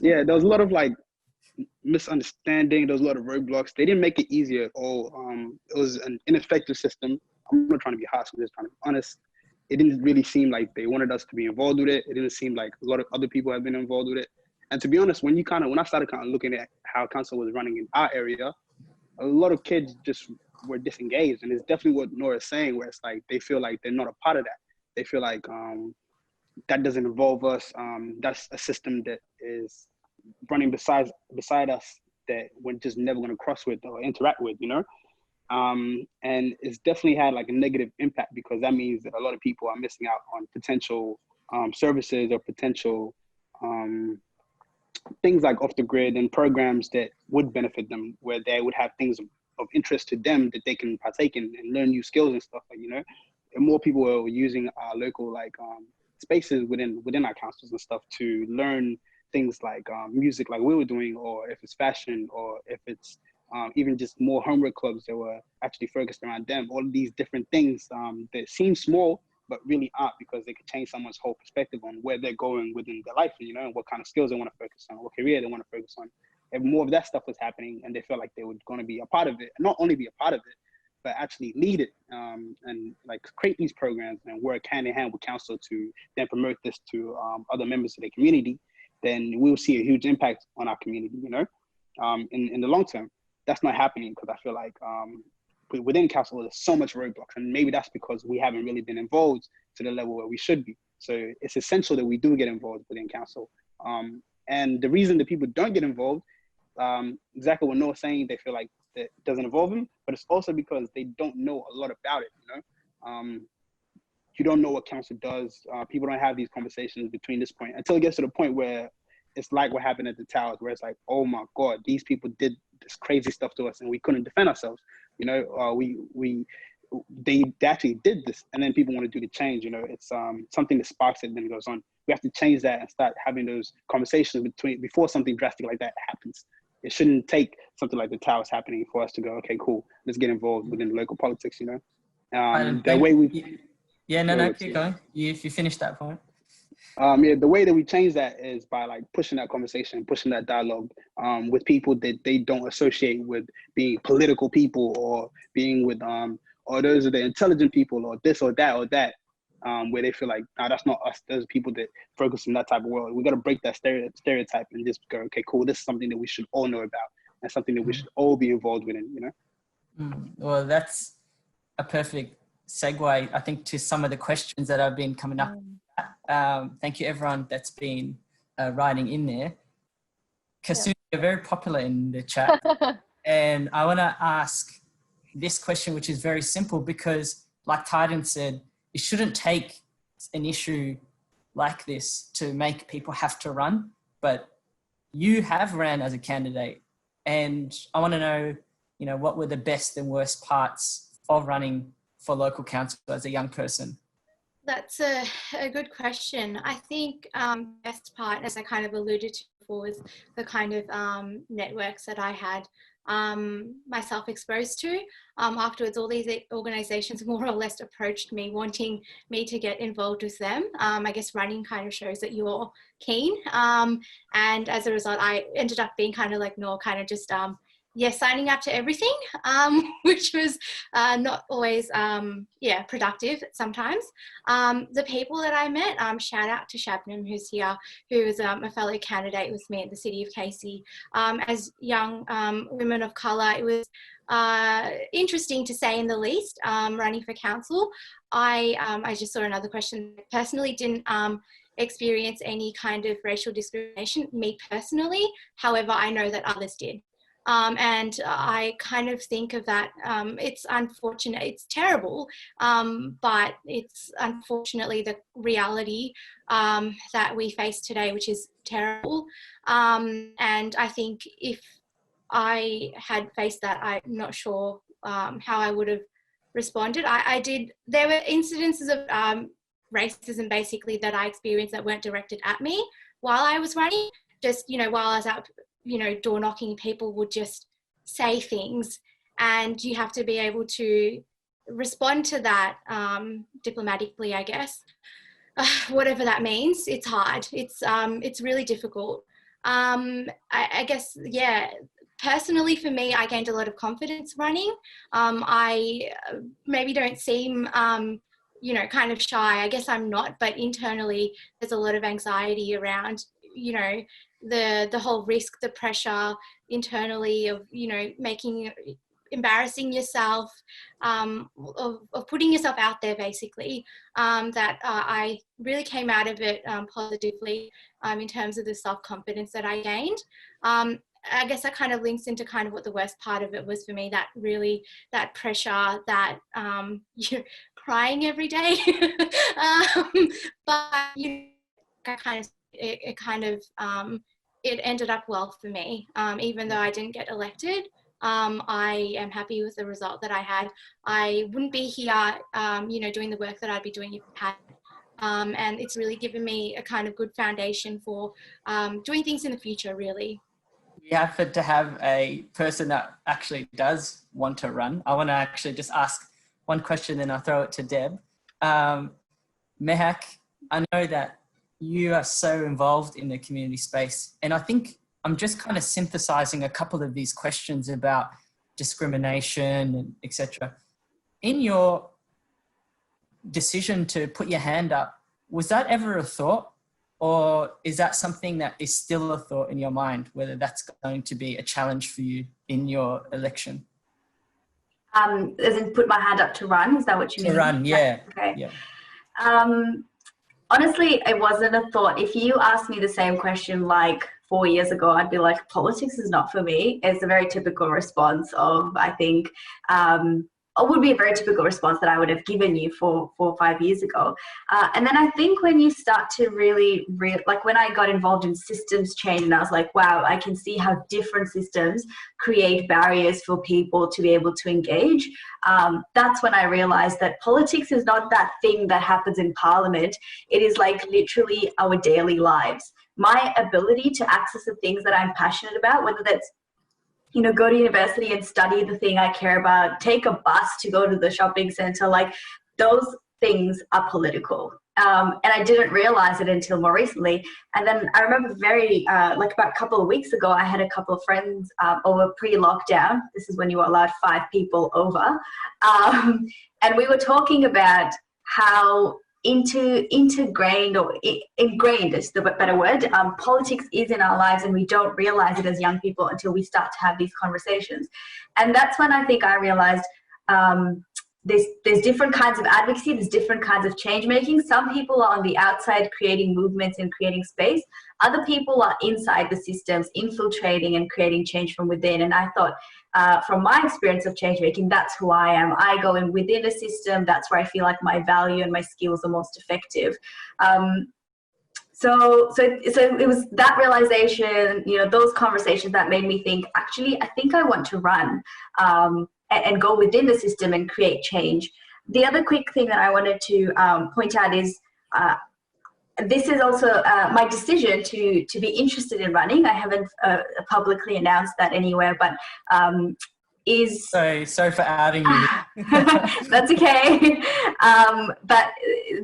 Yeah, there was a lot of like misunderstanding. There was a lot of roadblocks. They didn't make it easier at all. It was an ineffective system. I'm not trying to be harsh, I'm just trying to be honest. It didn't really seem like they wanted us to be involved with it. It didn't seem like a lot of other people have been involved with it. And to be honest, when I started kind of looking at how council was running in our area, a lot of kids just were disengaged. And it's definitely what Noor is saying, where it's like they feel like they're not a part of that. They feel like that doesn't involve us. That's a system that is running beside us that we're just never going to cross with or interact with, you know? And it's definitely had like a negative impact, because that means that a lot of people are missing out on potential services or potential things like off the grid and programs that would benefit them, where they would have things of interest to them that they can partake in and learn new skills and stuff, like, you know. And more people are using our local like spaces within our councils and stuff to learn things like music, like we were doing, or if it's fashion, or if it's even just more homework clubs that were actually focused around them. All of these different things that seem small, but really aren't, because they could change someone's whole perspective on where they're going within their life, you know, and what kind of skills they want to focus on, what career they want to focus on. If more of that stuff was happening and they felt like they were going to be a part of it, not only be a part of it, but actually lead it, and like create these programs and work hand in hand with council to then promote this to other members of the community, then we'll see a huge impact on our community, you know, in the long term. That's not happening, because I feel like within council, there's so much roadblocks, and maybe that's because we haven't really been involved to the level where we should be. So it's essential that we do get involved within council. And the reason that people don't get involved, exactly what Noor was saying, they feel like that doesn't involve them, but it's also because they don't know a lot about it, you know? You don't know what council does. People don't have these conversations between this point until it gets to the point where it's like what happened at the towers, where it's like, oh my God, these people did this crazy stuff to us and we couldn't defend ourselves. You know, they actually did this, and then people want to do the change. You know, it's something that sparks it and then goes on. We have to change that and start having those conversations before something drastic like that happens. It shouldn't take something like the towers happening for us to go, okay, cool, let's get involved within local politics, you know? The way we... Yeah, no, keep going. If you finish that point. Yeah, the way that we change that is by like pushing that conversation, pushing that dialogue with people that they don't associate with being political people, or being with, or those are the intelligent people, or this or that, where they feel like, nah, that's not us. Those are people that focus in that type of world. We got to break that stereotype and just go, okay, cool, this is something that we should all know about, and something that we should all be involved with, you know? Well, that's a perfect segue, I think, to some of the questions that have been coming up. Thank you, everyone that's been writing in there. Kasuni, you're very popular in the chat. And I want to ask this question, which is very simple, because like Titan said, it shouldn't take an issue like this to make people have to run, but you have ran as a candidate. And I want to know, you know, what were the best and worst parts of running for local council as a young person? That's a good question. I think best part, as I kind of alluded to before, was the kind of networks that I had myself exposed to. Afterwards, all these organisations more or less approached me, wanting me to get involved with them. I guess running kind of shows that you're keen. And as a result, I ended up being kind of like Noor, kind of just signing up to everything, which was not always, productive sometimes. The people that I met, shout out to Shabnam, who's here, who is a fellow candidate with me at the City of Casey. As young women of colour, it was interesting to say in the least, running for council. I just saw another question. Personally, didn't experience any kind of racial discrimination, me personally. However, I know that others did. And I kind of think of that, it's unfortunate, it's terrible, but it's unfortunately the reality that we face today, which is terrible. And I think if I had faced that, I'm not sure how I would have responded. There were incidences of racism basically that I experienced that weren't directed at me while I was running. Just, you know, while I was out, you know, door knocking, people would just say things, and you have to be able to respond to that diplomatically, I guess. Whatever that means, it's hard. It's really difficult. I guess, yeah, personally for me, I gained a lot of confidence running. I maybe don't seem, you know, kind of shy. I guess I'm not, but internally there's a lot of anxiety around, you know, the whole risk, the pressure internally of, you know, embarrassing yourself, of putting yourself out there basically, that I really came out of it positively in terms of the self-confidence that I gained. I guess that kind of links into kind of what the worst part of it was for me, that pressure, that you're crying every day. But it ended up well for me. Even though I didn't get elected, I am happy with the result that I had. I wouldn't be here, doing the work that I'd be doing if I had. And it's really given me a kind of good foundation for doing things in the future, really. We happen to have a person that actually does want to run. I want to actually just ask one question, then I'll throw it to Deb. Mehak, I know that you are so involved in the community space, and I think I'm just kind of synthesizing a couple of these questions about discrimination and etc. In your decision to put your hand up, was that ever a thought? Or is that something that is still a thought in your mind, whether that's going to be a challenge for you in your election? As in put my hand up to run, is that what you mean? To run, yeah. Okay. Yeah. Honestly, it wasn't a thought. If you asked me the same question like 4 years ago, I'd be like, politics is not for me. It's a very typical response of, I think, it would be a very typical response that I would have given you 4 or 5 years ago. And then I think when you start to really, like when I got involved in systems change and I was like, wow, I can see how different systems create barriers for people to be able to engage. That's when I realized that politics is not that thing that happens in Parliament. It is like literally our daily lives. My ability to access the things that I'm passionate about, whether that's go to university and study the thing I care about, take a bus to go to the shopping center, like those things are political. And I didn't realize it until more recently. And then I remember about a couple of weeks ago, I had a couple of friends over pre-lockdown. This is when you were allowed 5 people over. And we were talking about how ingrained is the better word. Politics is in our lives and we don't realize it as young people until we start to have these conversations. And that's when I think I realized there's different kinds of advocacy, there's different kinds of change making. Some people are on the outside creating movements and creating space. Other people are inside the systems, infiltrating and creating change from within. And I thought, from my experience of change making, that's who I am. I go in within a system. That's where I feel like my value and my skills are most effective. So it was that realization, those conversations that made me think, actually, I think I want to run and go within the system and create change. The other quick thing that I wanted to point out is this is also my decision to be interested in running. I haven't publicly announced that anywhere, but is... Sorry for outing you. That's okay. But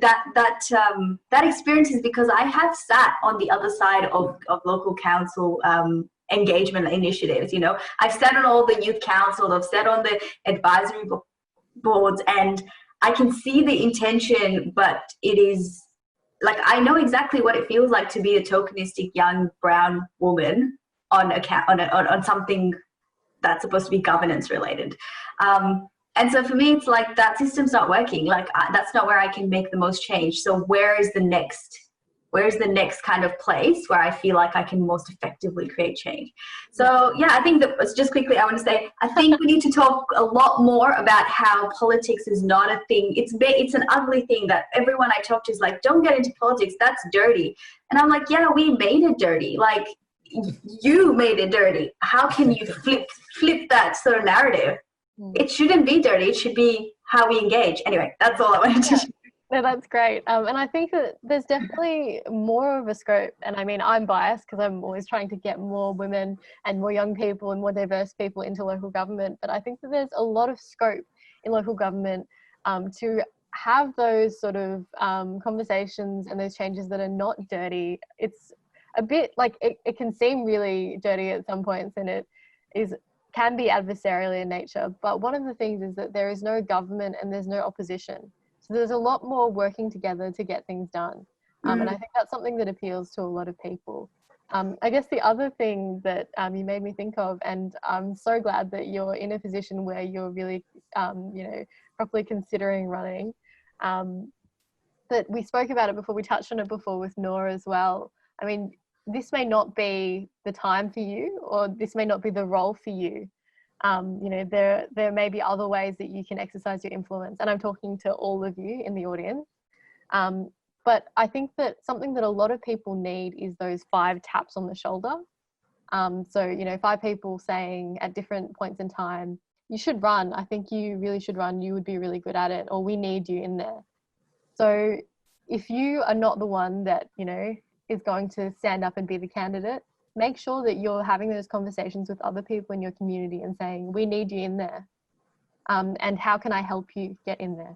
that experience is because I have sat on the other side of local council engagement initiatives. I've sat on all the youth councils, I've sat on the advisory boards, and I can see the intention, but it is like, I know exactly what it feels like to be a tokenistic young brown woman on something that's supposed to be governance related. And so for me, it's like that system's not working. Like that's not where I can make the most change. So where's the next kind of place where I feel like I can most effectively create change? So yeah, I think that just quickly, I want to say, I think we need to talk a lot more about how politics is not a thing. It's an ugly thing that everyone I talk to is like, don't get into politics, that's dirty. And I'm like, yeah, we made it dirty. Like you made it dirty. How can you flip that sort of narrative? It shouldn't be dirty. It should be how we engage. Anyway, that's all I wanted to share. No, that's great. And I think that there's definitely more of a scope. And I mean, I'm biased because I'm always trying to get more women and more young people and more diverse people into local government. But I think that there's a lot of scope in local government to have those sort of conversations and those changes that are not dirty. It's a bit like it can seem really dirty at some points, and it can be adversarial in nature. But one of the things is that there is no government and there's no opposition. So there's a lot more working together to get things done. And I think that's something that appeals to a lot of people. I guess the other thing that you made me think of, and I'm so glad that you're in a position where you're really, properly considering running, that we spoke about it before, we touched on it before with Noor as well. I mean, this may not be the time for you, or this may not be the role for you. You know, there may be other ways that you can exercise your influence. And I'm talking to all of you in the audience. But I think that something that a lot of people need is those 5 taps on the shoulder. So, you know, 5 people saying at different points in time, you should run. I think you really should run. You would be really good at it, or we need you in there. So if you are not the one that, you know, is going to stand up and be the candidate, make sure that you're having those conversations with other people in your community and saying, we need you in there. And how can I help you get in there?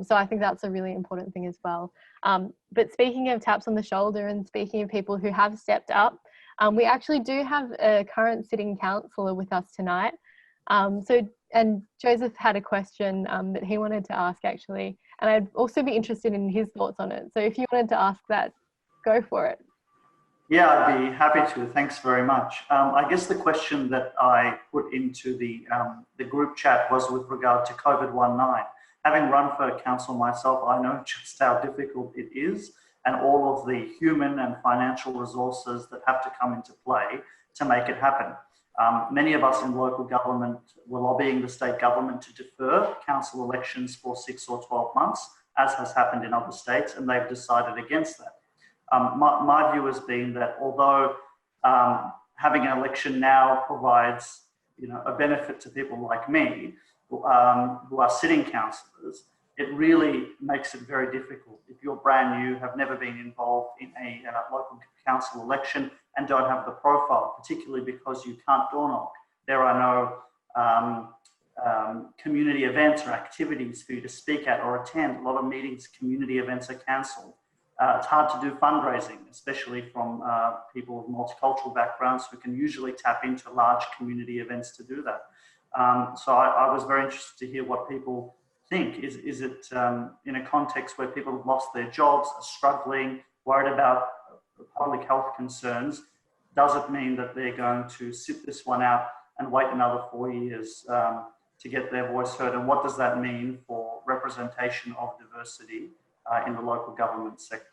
So I think that's a really important thing as well. But speaking of taps on the shoulder and speaking of people who have stepped up, we actually do have a current sitting councillor with us tonight. And Joseph had a question that he wanted to ask actually, and I'd also be interested in his thoughts on it. So if you wanted to ask that, go for it. Yeah, I'd be happy to. Thanks very much. I guess the question that I put into the group chat was with regard to COVID-19. Having run for council myself, I know just how difficult it is and all of the human and financial resources that have to come into play to make it happen. Many of us in local government were lobbying the state government to defer council elections for 6 or 12 months, as has happened in other states, and they've decided against that. My view has been that although having an election now provides, you know, a benefit to people like me, who are sitting councillors, it really makes it very difficult. If you're brand new, have never been involved in a local council election and don't have the profile, particularly because you can't door knock. There are no community events or activities for you to speak at or attend. A lot of meetings, community events are cancelled. It's hard to do fundraising, especially from people with multicultural backgrounds who can usually tap into large community events to do that. So I was very interested to hear what people think. Is it in a context where people have lost their jobs, are struggling, worried about public health concerns? Does it mean that they're going to sit this one out and wait another 4 years to get their voice heard? And what does that mean for representation of diversity in the local government sector?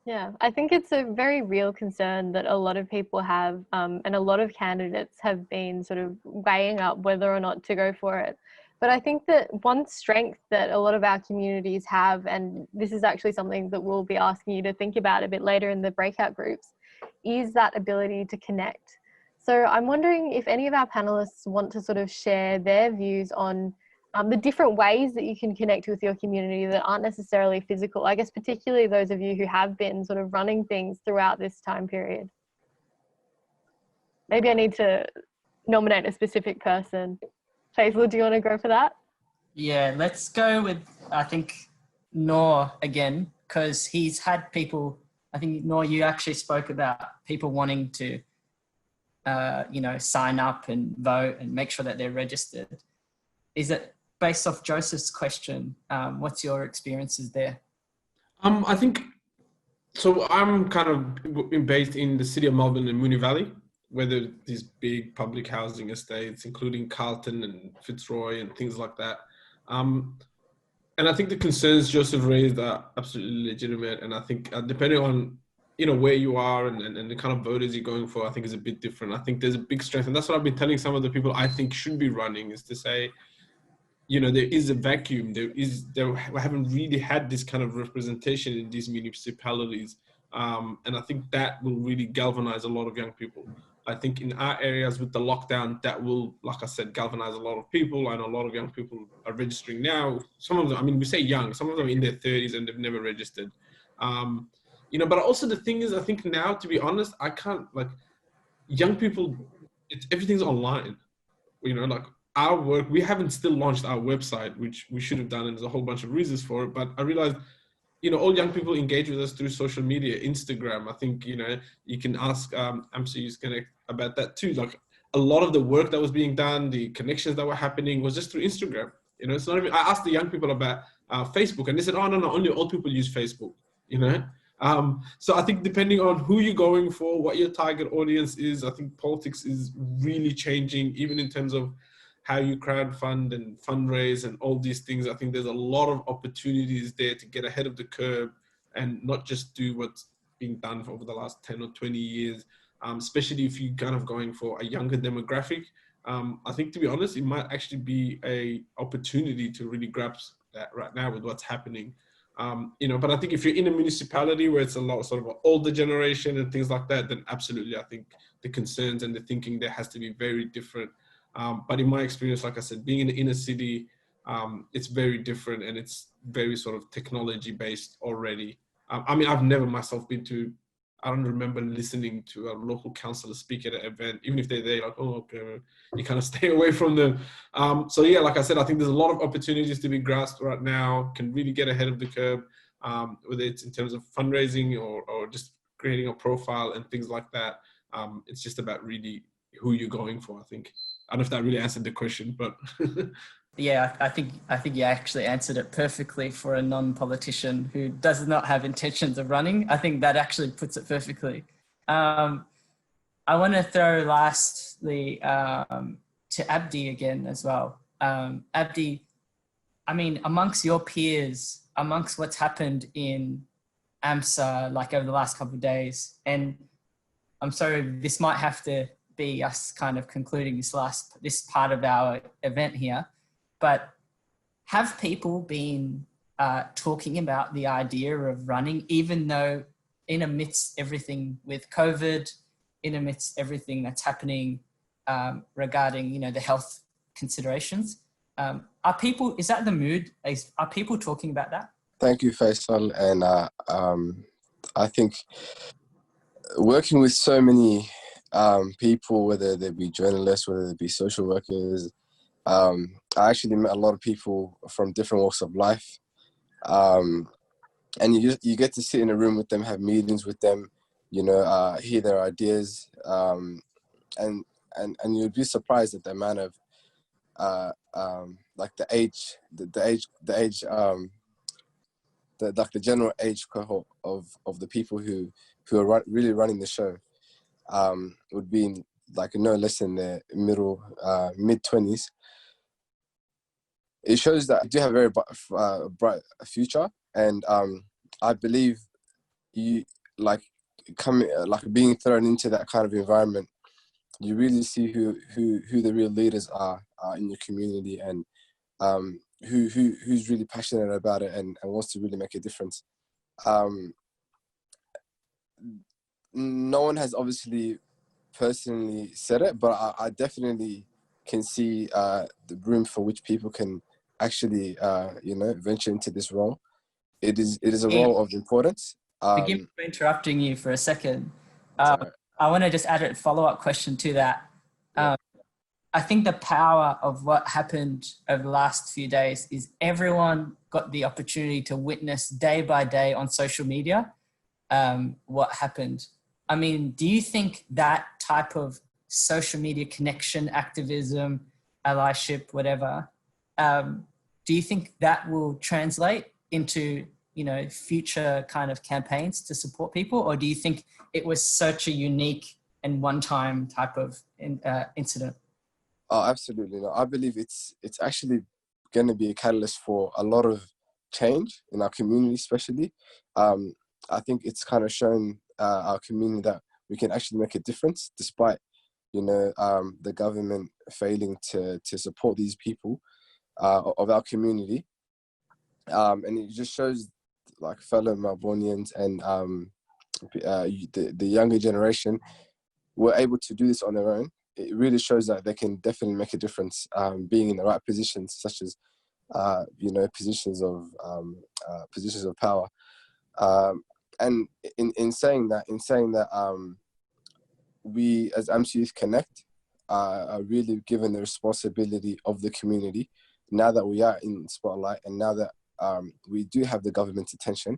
Yeah, I think it's a very real concern that a lot of people have, and a lot of candidates have been sort of weighing up whether or not to go for it. But I think that one strength that a lot of our communities have, and this is actually something that we'll be asking you to think about a bit later in the breakout groups, is that ability to connect. So I'm wondering if any of our panelists want to sort of share their views on the different ways that you can connect with your community that aren't necessarily physical. I guess particularly those of you who have been sort of running things throughout this time period. Maybe I need to nominate a specific person. Faisal, do you want to go for that? Yeah, let's go with, I think, Noor again, because he's had people, I think, Noor, you actually spoke about people wanting to, you know, sign up and vote and make sure that they're registered. Is it based off Joseph's question? What's your experiences there? I think, so I'm kind of based in the city of Melbourne and Moonee Valley, where there are these big public housing estates, including Carlton and Fitzroy and things like that. And I think the concerns Joseph raised are absolutely legitimate. And I think depending on, you know, where you are and the kind of voters you're going for, I think is a bit different. I think there's a big strength. And that's what I've been telling some of the people I think should be running, is to say, you know, there is a vacuum. There haven't really had this kind of representation in these municipalities. And I think that will really galvanize a lot of young people. I think in our areas with the lockdown, that will, like I said, galvanize a lot of people. I know a lot of young people are registering now. Some of them, I mean, we say young, some of them are in their 30s and they've never registered. You know, but also the thing is, I think now, to be honest, I can't, like, young people, everything's online. You know, like, our work, we haven't still launched our website, which we should have done, and there's a whole bunch of reasons for it. But I realized, you know, all young people engage with us through social media, Instagram. I think, you know, you can ask AMCU's Connect about that too. Like, a lot of the work that was being done, the connections that were happening was just through Instagram. You know, it's not even, I asked the young people about Facebook, and they said, oh, no, only old people use Facebook, you know? So I think depending on who you're going for, what your target audience is, I think politics is really changing, even in terms of how you crowdfund and fundraise and all these things. I think there's a lot of opportunities there to get ahead of the curve and not just do what been done for over the last 10 or 20 years, especially if you're kind of going for a younger demographic. I think, to be honest, it might actually be a opportunity to really grasp that right now with what's happening. But I think if you're in a municipality where it's a lot sort of an older generation and things like that, then absolutely, I think the concerns and the thinking there has to be very different. But in my experience, like I said, being in the inner city, it's very different, and it's very sort of technology based already. I mean, I've never myself been to, I don't remember listening to a local councillor speak at an event, even if they're there, like, oh, okay, you kind of stay away from them. So yeah, like I said, I think there's a lot of opportunities to be grasped right now, can really get ahead of the curve, whether it's in terms of fundraising or just creating a profile and things like that. It's just about really who you're going for, I think. I don't know if that really answered the question, but. Yeah, I think you actually answered it perfectly for a non-politician who does not have intentions of running. I think that actually puts it perfectly. I want to throw lastly to Abdi again as well. Abdi, I mean, amongst your peers, amongst what's happened in AMSA, like over the last couple of days, and I'm sorry, this might have to be us kind of concluding this part of our event here. But have people been talking about the idea of running, even though in amidst everything with COVID, in amidst everything that's happening regarding, the health considerations? Is that the mood? Are people talking about that? Thank you, Faisal. And I think working with so many people, whether they be journalists, whether they be social workers, I actually met a lot of people from different walks of life, and you get to sit in a room with them, have meetings with them, hear their ideas, and you'd be surprised at the amount of like the general age cohort of the people who are really running the show would be in, like, no less than the mid-20s. It shows that you do have a very bright future, and I believe you being thrown into that kind of environment, you really see who the real leaders are in your community, and who's really passionate about it and wants to really make a difference. No one has obviously personally said it, but I definitely can see the room for which people can actually, venture into this role. It is a role of importance. Forgive me for interrupting you for a second. I want to just add a follow-up question to that. I think the power of what happened over the last few days is everyone got the opportunity to witness day by day on social media what happened. I mean, do you think that type of social media connection, activism, allyship, whatever, do you think that will translate into, future kind of campaigns to support people? Or do you think it was such a unique and one-time type of incident? Oh, absolutely. No, I believe it's actually going to be a catalyst for a lot of change in our community, especially. I think it's kind of shown our community that we can actually make a difference despite, the government failing to support these people of our community. And it just shows, like, fellow Melbournians and the younger generation were able to do this on their own. It really shows that they can definitely make a difference, being in the right positions, such as, positions of power. And in saying that, we as AMSA Youth Connect are really given the responsibility of the community now that we are in the spotlight, and now that we do have the government's attention,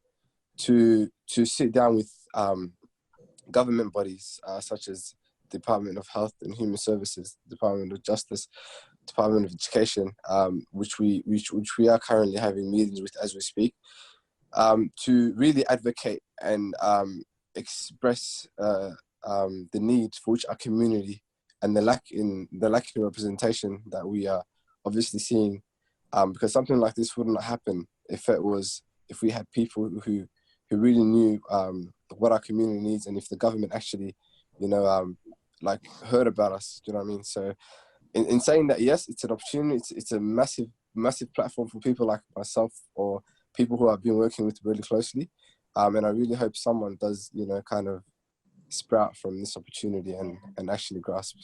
to sit down with government bodies such as Department of Health and Human Services, Department of Justice, Department of Education, which we are currently having meetings with as we speak, to really advocate and express the need for which our community and the lack in representation that we are obviously seeing, because something like this would not happen if we had people who really knew what our community needs, and if the government actually, like heard about us. Do you know what I mean? So in saying that, yes, it's an opportunity. It's a massive platform for people like myself or people who I've been working with really closely. And I really hope someone does, kind of sprout from this opportunity and actually grasp.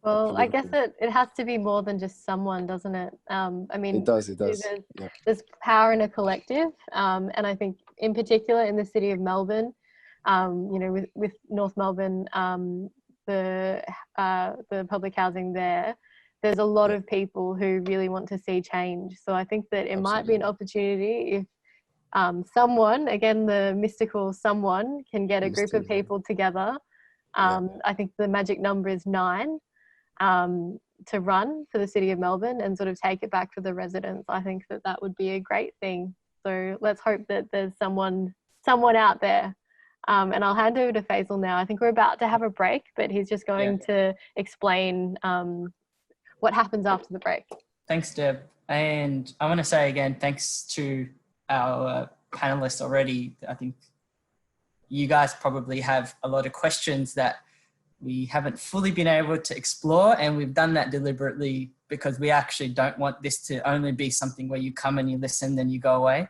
Well, I guess it has to be more than just someone, doesn't it? I mean, it does. There's power in a collective. And I think in particular in the city of Melbourne, with North Melbourne, the public housing there's a lot of people who really want to see change. So I think that it might be an opportunity if someone, again, the mystical someone, can get a group of people together. I think the magic number is 9 to run for the city of Melbourne and sort of take it back to the residents. I think that would be a great thing. So let's hope that there's someone out there. And I'll hand over to Faisal now. I think we're about to have a break, but he's just going to explain what happens after the break. Thanks, Deb. And I want to say again, thanks to our panelists already. I think you guys probably have a lot of questions that we haven't fully been able to explore, and we've done that deliberately because we actually don't want this to only be something where you come and you listen, then you go away.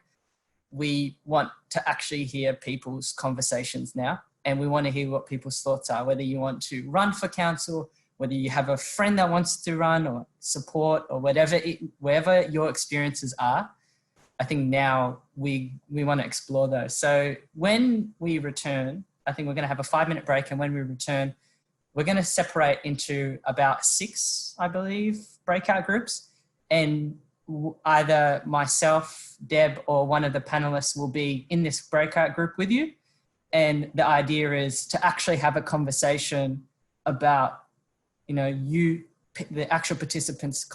We want to actually hear people's conversations now, and we want to hear what people's thoughts are, whether you want to run for council, whether you have a friend that wants to run or support or wherever your experiences are. I think now we want to explore those. So when we return, I think we're going to have a 5-minute break, and when we return, we're going to separate into about 6, I believe, breakout groups, and either myself, Deb, or one of the panelists will be in this breakout group with you. And the idea is to actually have a conversation about, the actual participants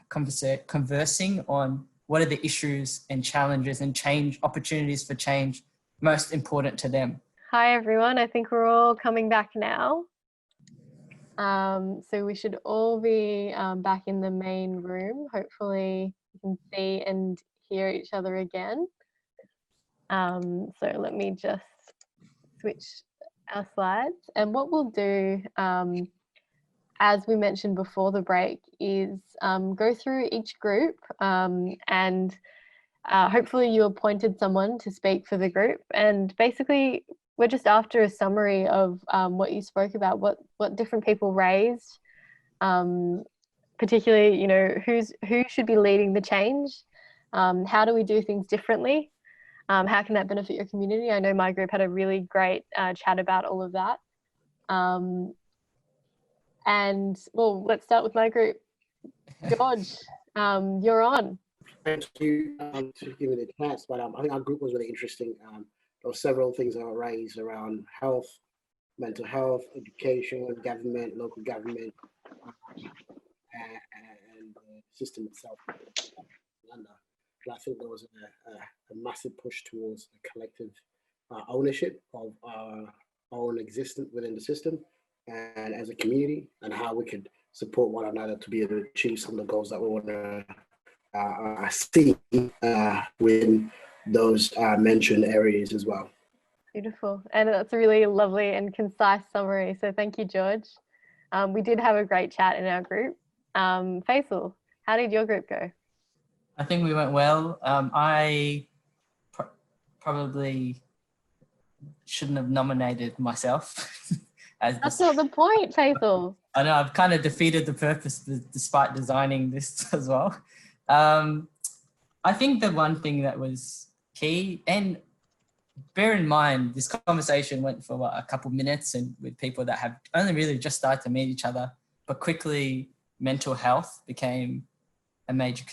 conversing on what are the issues and challenges and opportunities for change most important to them. Hi, everyone. I think we're all coming back now. So we should all be back in the main room. Hopefully you can see and hear each other again. So let me just switch our slides. And what we'll do, as we mentioned before the break, is go through each group and hopefully you appointed someone to speak for the group. And basically, we're just after a summary of what you spoke about, what different people raised, particularly, who should be leading the change, how do we do things differently, how can that benefit your community? I know my group had a really great chat about all of that. And well, let's start with my group. George, you're on. Thank you for giving me the chance, but I think our group was really interesting. There were several things that were raised around health, mental health, education, government, local government, and the system itself. And I think there was a massive push towards a collective ownership of our own existence within the system and as a community, and how we could support one another to be able to achieve some of the goals that we want to see within those mentioned areas as well. Beautiful. And that's a really lovely and concise summary. So thank you, George. We did have a great chat in our group. Faisal, how did your group go? I think we went well. I probably shouldn't have nominated myself. That's not the point, Faisal. I know, I've kind of defeated the purpose despite designing this as well. I think the one thing that was key, and bear in mind, this conversation went for a couple minutes and with people that have only really just started to meet each other, but quickly mental health became a major,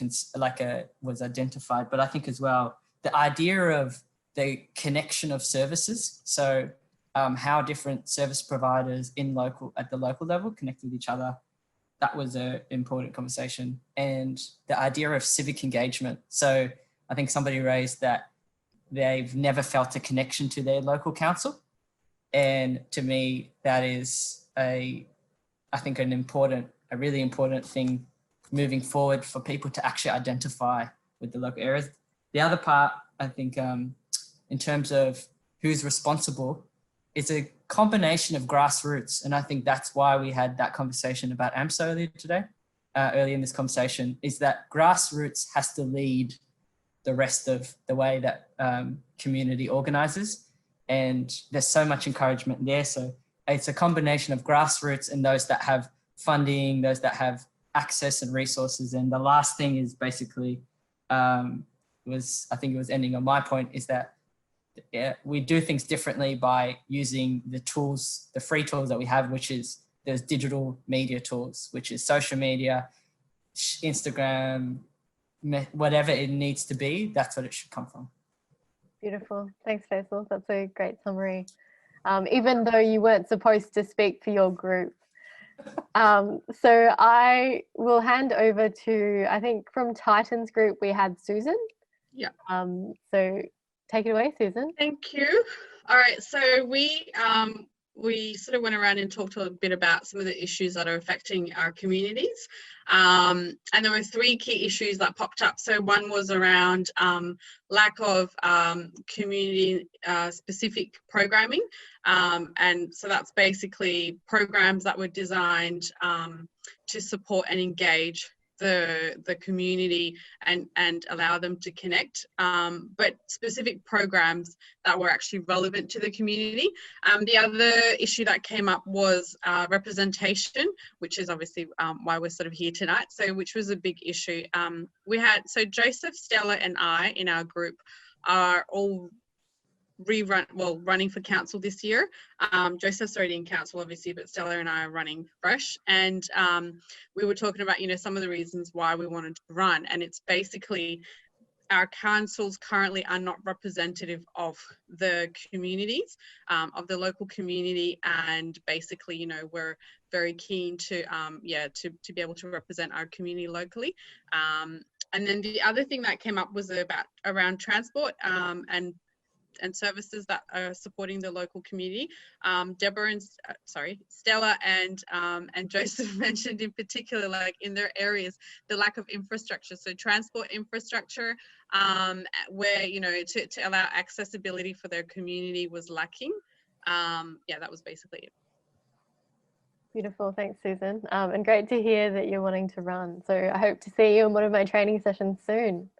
was identified. But I think as well, the idea of the connection of services. So how different service providers at the local level connect with each other. That was an important conversation. And the idea of civic engagement. So I think somebody raised that they've never felt a connection to their local council. And to me, that is a really important thing moving forward for people to actually identify with the local areas. The other part, I think, in terms of who's responsible, it's a combination of grassroots. And I think that's why we had that conversation about AMPS earlier today, earlier in this conversation, is that grassroots has to lead the rest of the way that community organizes. And there's so much encouragement there. So it's a combination of grassroots and those that have funding, those that have access and resources. And the last thing is basically, I think it was ending on my point, is that we do things differently by using the tools, the free tools that we have, which is those digital media tools, which is social media, Instagram, whatever it needs to be, that's what it should come from. Beautiful. Thanks, Faisal. That's a great summary. Even though you weren't supposed to speak for your group. So I will hand over to, I think from Titan's group, we had Susan. Yeah. So take it away, Susan. Thank you. All right. So we sort of went around and talked a bit about some of the issues that are affecting our communities. And there were 3 key issues that popped up. So one was around lack of community specific programming. And so that's basically programs that were designed to support and engage the community and allow them to connect, but specific programs that were actually relevant to the community. The other issue that came up was representation, which is obviously why we're sort of here tonight. So which was a big issue. So Joseph, Stella and I in our group are all running for council this year. Joseph's already in council obviously, but Stella and I are running fresh, and we were talking about, you know, some of the reasons why we wanted to run, and it's basically our councils currently are not representative of the communities, of the local community, and basically, you know, we're very keen to to be able to represent our community locally. And then the other thing that came up was around transport and services that are supporting the local community. Stella and Joseph mentioned in particular, like in their areas, the lack of infrastructure. So transport infrastructure, where, you know, to allow accessibility for their community was lacking. That was basically it. Beautiful, thanks Susan. And great to hear that you're wanting to run. So I hope to see you in one of my training sessions soon.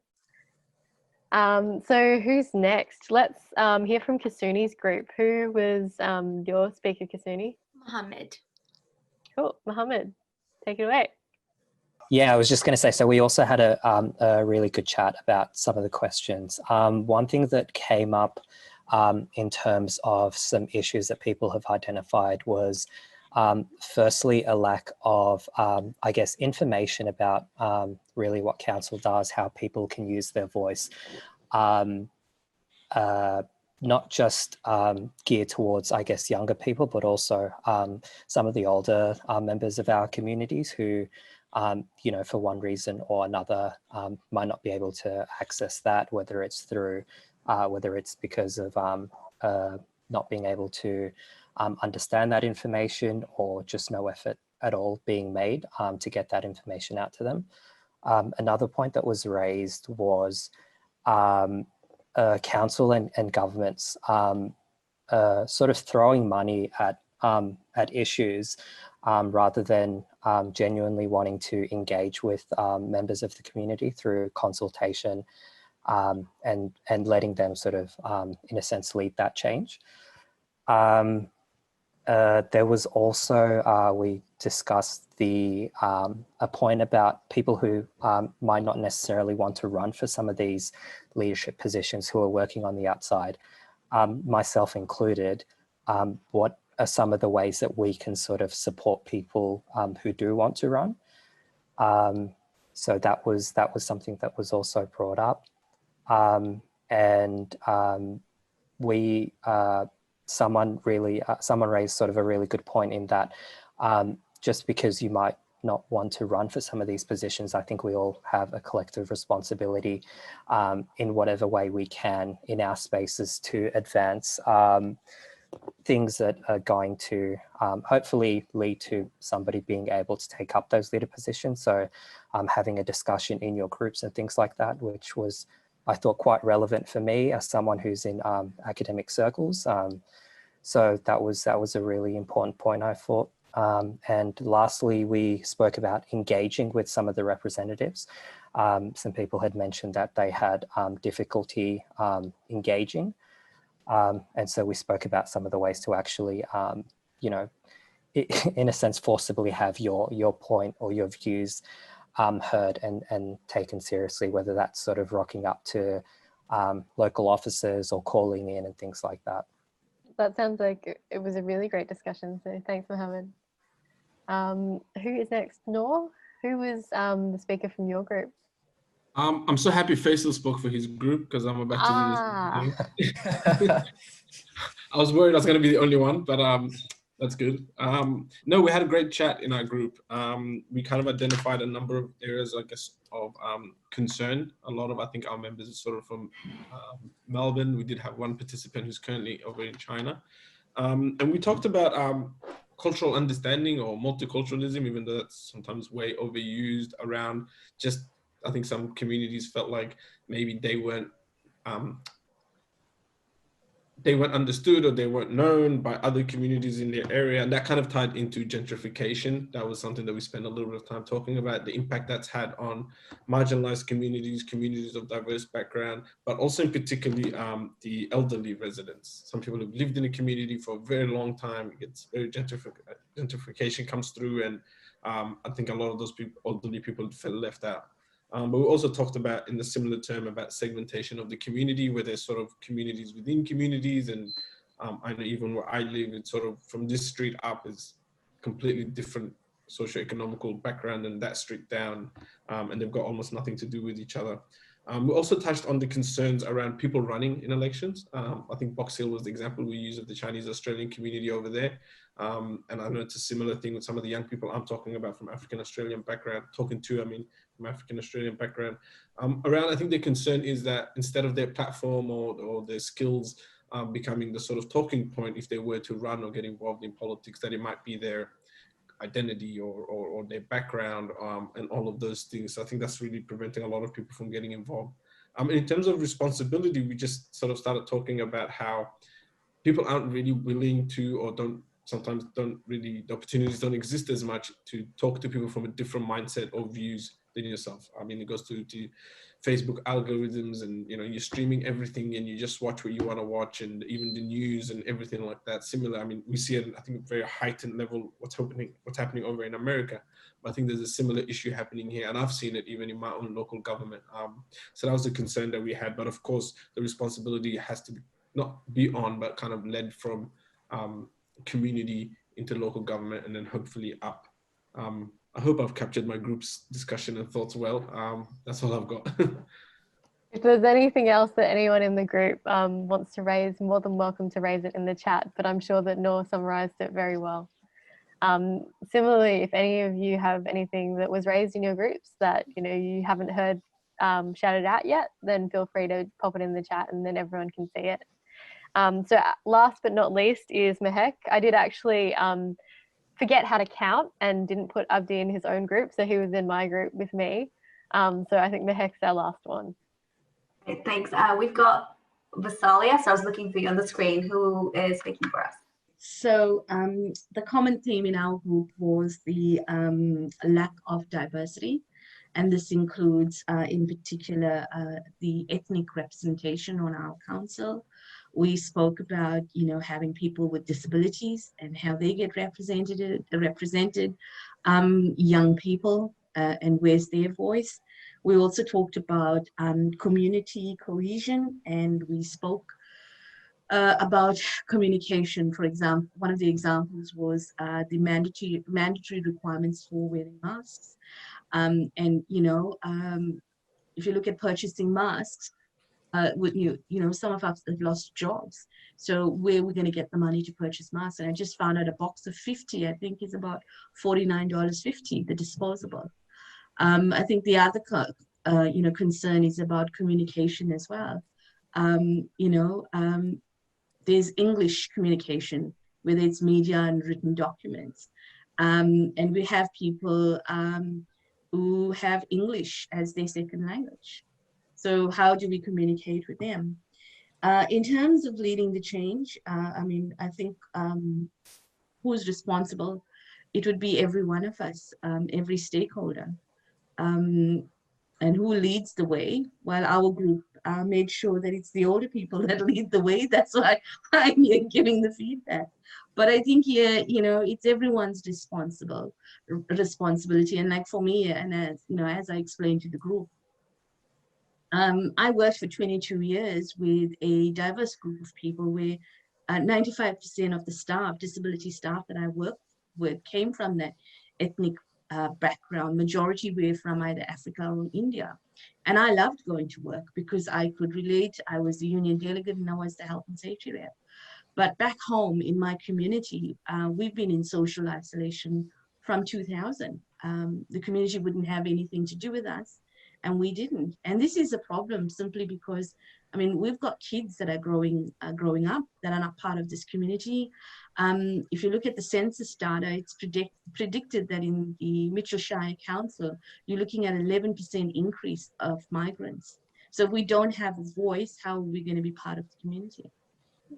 So who's next? Let's hear from Kasuni's group. Who was your speaker, Kasuni? Muhammad. Cool, Muhammad, take it away. Yeah, I was just going to say, so we also had a really good chat about some of the questions. One thing that came up in terms of some issues that people have identified was firstly, a lack of, I guess, information about really what council does, how people can use their voice, not just geared towards, I guess, younger people, but also some of the older members of our communities who, you know, for one reason or another, might not be able to access that, whether it's through, whether it's because of not being able to understand that information, or just no effort at all being made to get that information out to them. Another point that was raised was council and governments sort of throwing money at issues rather than genuinely wanting to engage with members of the community through consultation and letting them sort of, in a sense, lead that change. There was also, we discussed a point about people who might not necessarily want to run for some of these leadership positions who are working on the outside, myself included. What are some of the ways that we can sort of support people who do want to run? So that was something that was also brought up. Someone raised sort of a really good point in that just because you might not want to run for some of these positions, I think we all have a collective responsibility in whatever way we can in our spaces to advance things that are going to hopefully lead to somebody being able to take up those leader positions. So having a discussion in your groups and things like that, which was, I thought, quite relevant for me as someone who's in academic circles. So that was a really important point, I thought. And lastly, we spoke about engaging with some of the representatives. Some people had mentioned that they had difficulty engaging. And so we spoke about some of the ways to actually, you know, in a sense, forcibly have your point or your views heard and taken seriously, whether that's sort of rocking up to local officers or calling in and things like that. That sounds like it was a really great discussion. So thanks, Mohammed. Who is next? Noor? Who was the speaker from your group? I'm so happy Faisal spoke for his group because I'm about to do this. I was worried I was going to be the only one, but that's good. No, we had a great chat in our group. We kind of identified a number of areas, I guess, of concern. A lot of, I think, our members are sort of from Melbourne. We did have one participant who's currently over in China. And we talked about cultural understanding or multiculturalism, even though that's sometimes way overused around just, I think some communities felt like maybe they weren't understood or they weren't known by other communities in their area. And that kind of tied into gentrification. That was something that we spent a little bit of time talking about, the impact that's had on marginalized communities, communities of diverse background, but also in particularly the elderly residents. Some people have lived in a community for a very long time. It gets very gentrification comes through, and I think a lot of those people, elderly people, felt left out. But we also talked about, in the similar term, about segmentation of the community, where there's sort of communities within communities. And I know even where I live, it's sort of from this street up is completely different socioeconomical background than that street down. And they've got almost nothing to do with each other. We also touched on the concerns around people running in elections. I think Box Hill was the example we used of the Chinese Australian community over there. And I know it's a similar thing with some of the young people I'm talking about from African Australian background, from African Australian background. Around, I think the concern is that instead of their platform or their skills becoming the sort of talking point, if they were to run or get involved in politics, that it might be their identity or their background and all of those things. So I think that's really preventing a lot of people from getting involved. In terms of responsibility, we just sort of started talking about how people aren't really willing to, or sometimes the opportunities don't exist as much to talk to people from a different mindset or views than yourself. I mean, it goes to Facebook algorithms, and you're streaming everything and you just watch what you want to watch, and even the news and everything like that. Similar, I mean, we see it, I think, a very heightened level what's happening over in America. But I think there's a similar issue happening here, and I've seen it even in my own local government. So that was the concern that we had. But of course, the responsibility has to not be on, but kind of led from community into local government, and then hopefully up. I hope I've captured my group's discussion and thoughts well. That's all I've got. If there's anything else that anyone in the group wants to raise, more than welcome to raise it in the chat, but I'm sure that Noor summarised it very well. Similarly, if any of you have anything that was raised in your groups that you haven't heard shouted out yet, then feel free to pop it in the chat and then everyone can see it. So last but not least is Mehek. I did actually forget how to count and didn't put Abdi in his own group, so he was in my group with me. So I think Mehek's our last one. Okay, thanks. We've got Vasalia, so I was looking for you on the screen, who is speaking for us. So the common theme in our group was the lack of diversity, and this includes in particular the ethnic representation on our council. We spoke about, having people with disabilities and how they get represented, young people, and where's their voice. We also talked about community cohesion, and we spoke about communication. For example, one of the examples was the mandatory requirements for wearing masks. And if you look at purchasing masks, some of us have lost jobs. So where are we going to get the money to purchase masks? And I just found out a box of 50, I think, is about $49.50, the disposable. I think the other, concern is about communication as well. There's English communication, whether it's media and written documents. And we have people who have English as their second language. So how do we communicate with them? In terms of leading the change, I mean, I think who's responsible? It would be every one of us, every stakeholder. And who leads the way? Well, our group made sure that it's the older people that lead the way. That's why I'm here giving the feedback. But I think here, you know, it's everyone's responsibility. And like for me, and as you know, as I explained to the group, I worked for 22 years with a diverse group of people where 95% of the staff, disability staff that I worked with, came from that ethnic background. Majority were from either Africa or India. And I loved going to work because I could relate. I was the union delegate and I was the health and safety rep. But back home in my community, we've been in social isolation from 2000. The community wouldn't have anything to do with us, and we didn't. And this is a problem simply because, I mean, we've got kids that are growing up that are not part of this community. If you look at the census data, it's predicted that in the Mitchell Shire Council, you're looking at 11% increase of migrants. So if we don't have a voice, how are we going to be part of the community?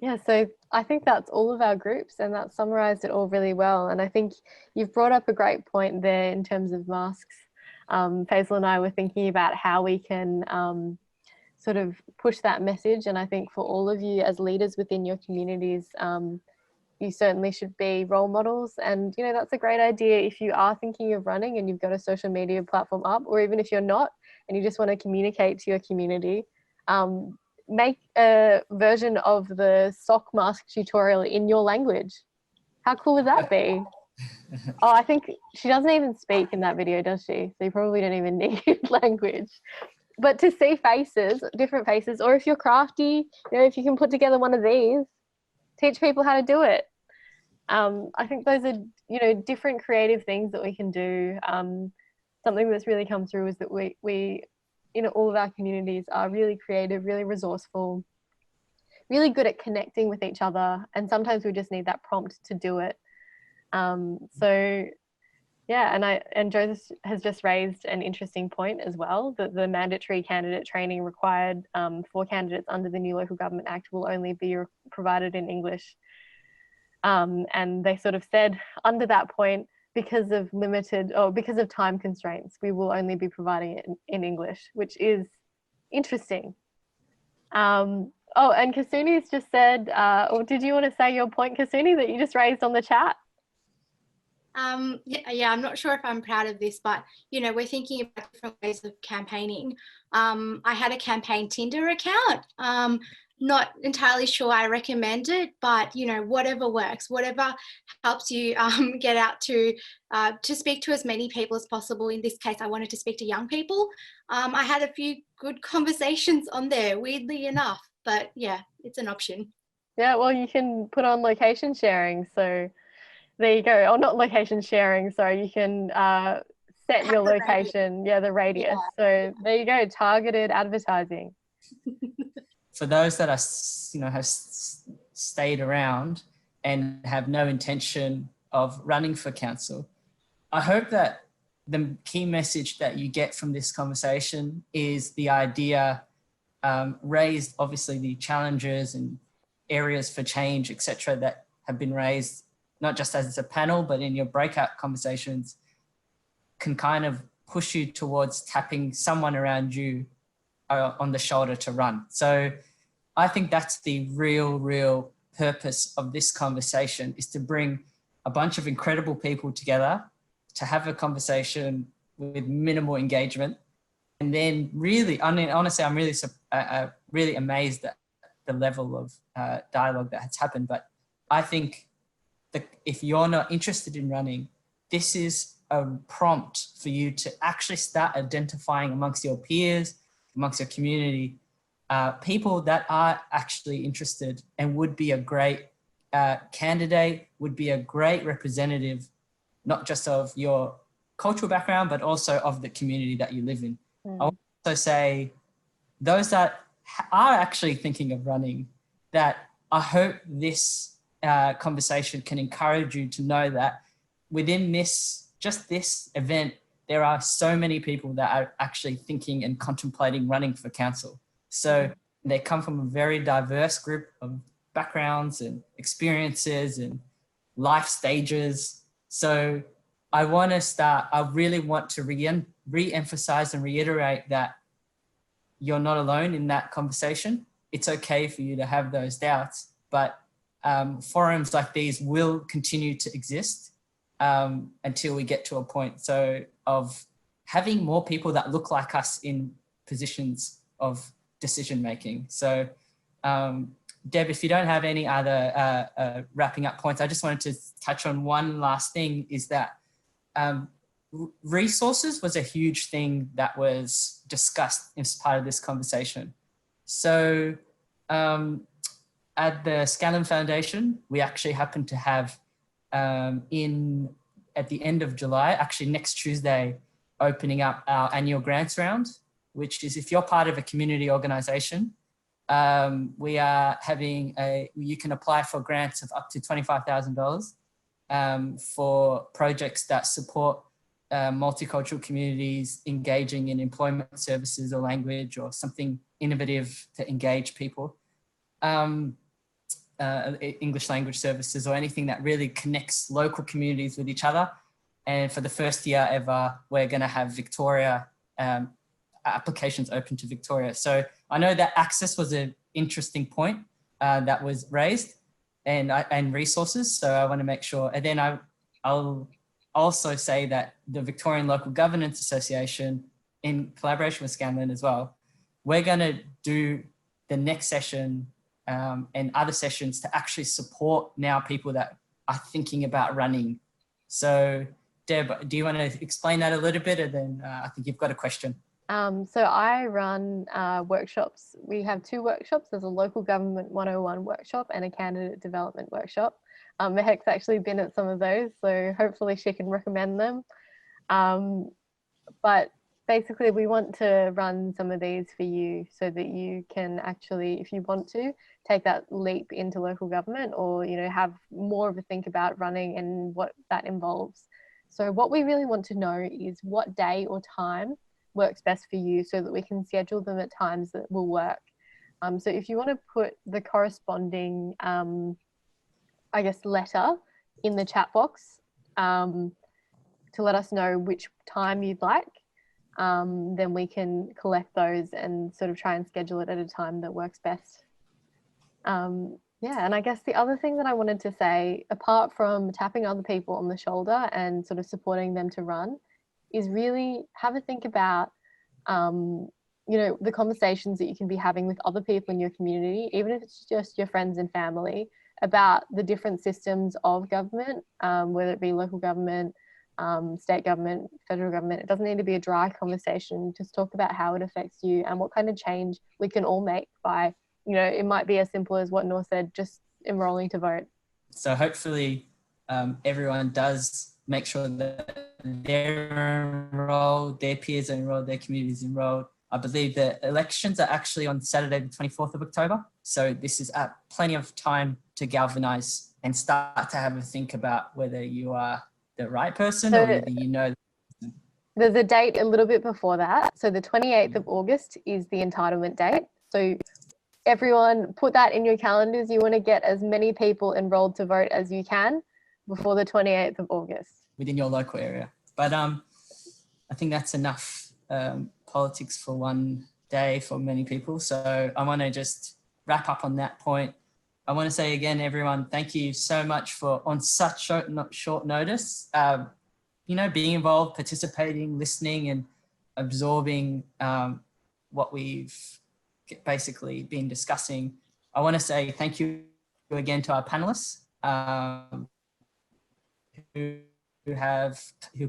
Yeah, so I think that's all of our groups, and that summarised it all really well. And I think you've brought up a great point there in terms of masks. Faisal and I were thinking about how we can sort of push that message. And I think for all of you as leaders within your communities, you certainly should be role models. And, you know, that's a great idea if you are thinking of running and you've got a social media platform up, or even if you're not and you just want to communicate to your community, make a version of the sock mask tutorial in your language. How cool would that be? Oh, I think she doesn't even speak in that video, does she? So you probably don't even need language. But to see faces, different faces, or if you're crafty, you know, if you can put together one of these, teach people how to do it. I think those are, you know, different creative things that we can do. Something that's really come through is that we you know, all of our communities are really creative, really resourceful, really good at connecting with each other. And sometimes we just need that prompt to do it. So yeah, and Joseph has just raised an interesting point as well, that the mandatory candidate training required for candidates under the new Local Government Act will only be provided in English. And they sort of said under that point, because of time constraints, we will only be providing it in English, which is interesting. Oh, and Kasuni's just said, or did you want to say your point, Kasuni, that you just raised on the chat? Yeah, I'm not sure if I'm proud of this, but, you know, we're thinking about different ways of campaigning. I had a campaign Tinder account. Not entirely sure I recommend it, but, you know, whatever works, whatever helps you get out to speak to as many people as possible. In this case, I wanted to speak to young people. I had a few good conversations on there, weirdly enough, but yeah, it's an option. Yeah, well, you can put on location sharing. So there you go. Or not location sharing, sorry, you can set your location, the radius. Yeah. So there you go, targeted advertising. For those that are, you know, have stayed around and have no intention of running for council, I hope that the key message that you get from this conversation is the idea raised, obviously the challenges and areas for change, etc., that have been raised, not just as a panel, but in your breakout conversations, can kind of push you towards tapping someone around you on the shoulder to run. So I think that's the real purpose of this conversation, is to bring a bunch of incredible people together to have a conversation with minimal engagement. And then really, I mean, honestly, I'm really amazed at the level of dialogue that has happened. But I think that if you're not interested in running, this is a prompt for you to actually start identifying amongst your peers, amongst your community, people that are actually interested and would be a great candidate, would be a great representative, not just of your cultural background, but also of the community that you live in. I would also say those that are actually thinking of running, that I hope this conversation can encourage you to know that within this event, there are so many people that are actually thinking and contemplating running for council. So they come from a very diverse group of backgrounds and experiences and life stages. So I really want to re-emphasize and reiterate that you're not alone in that conversation. It's okay for you to have those doubts, but forums like these will continue to exist until we get to a point of having more people that look like us in positions of decision making. So Deb, if you don't have any other wrapping up points, I just wanted to touch on one last thing, is that resources was a huge thing that was discussed as part of this conversation. So at the Scanlon Foundation, we actually happen to have at the end of July, actually next Tuesday, opening up our annual grants round, which is if you're part of a community organization, we are having you can apply for grants of up to $25,000 for projects that support multicultural communities engaging in employment services or language or something innovative to engage people. English language services or anything that really connects local communities with each other. And for the first year ever, we're going to have Victoria, applications open to Victoria. So I know that access was an interesting point that was raised, and resources. So I want to make sure. And then I'll also say that the Victorian Local Governance Association, in collaboration with Scanlon as well, we're going to do the next session and other sessions to actually support now people that are thinking about running. So Deb, do you want to explain that a little bit? And then I think you've got a question. So I run workshops. We have 2 workshops. There's a local government 101 workshop and a candidate development workshop. Mehek's actually been at some of those, so hopefully she can recommend them. But basically we want to run some of these for you so that you can actually, if you want to, take that leap into local government, or, you know, have more of a think about running and what that involves. So what we really want to know is what day or time works best for you so that we can schedule them at times that will work. So if you want to put the corresponding, I guess, letter in the chat box to let us know which time you'd like, then we can collect those and sort of try and schedule it at a time that works best. Yeah, and I guess the other thing that I wanted to say, apart from tapping other people on the shoulder and sort of supporting them to run, is really have a think about, you know, the conversations that you can be having with other people in your community, even if it's just your friends and family, about the different systems of government, whether it be local government, state government, federal government. It doesn't need to be a dry conversation. Just talk about how it affects you and what kind of change we can all make by, you know, it might be as simple as what Noor said, just enrolling to vote. So hopefully everyone does make sure that they're enrolled, their peers are enrolled, their communities enrolled. I believe the elections are actually on Saturday, the 24th of October. So this is plenty of time to galvanize and start to have a think about whether you are the right person or whether you know. There's a date a little bit before that. So the 28th of August is the entitlement date. So everyone put that in your calendars. You want to get as many people enrolled to vote as you can before the 28th of August. Within your local area. But I think that's enough politics for one day for many people. So I want to just wrap up on that point. I want to say again, everyone, thank you so much for, on such short notice, you know, being involved, participating, listening and absorbing what we've basically been discussing. I want to say thank you again to our panelists who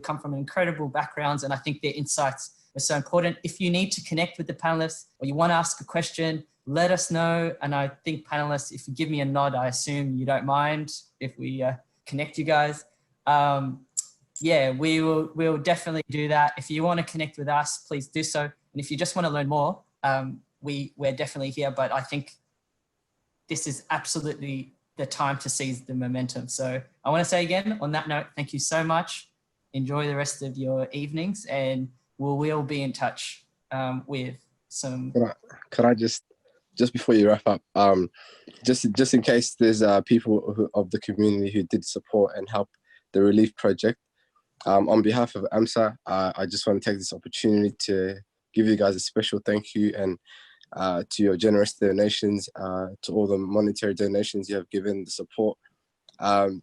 come from incredible backgrounds, and I think their insights are so important. If you need to connect with the panelists or you want to ask a question, let us know. And I think panelists, if you give me a nod, I assume you don't mind if we connect you guys. Yeah, we'll definitely do that. If you want to connect with us, please do so. And if you just want to learn more, we're definitely here. But I think this is absolutely the time to seize the momentum. So I want to say again, on that note, thank you so much. Enjoy the rest of your evenings, and we'll be in touch with some. Could I just just before you wrap up, just in case there's people of the community who did support and help the relief project, on behalf of AMSA, I just want to take this opportunity to give you guys a special thank you, and to your generous donations, to all the monetary donations you have given, the support.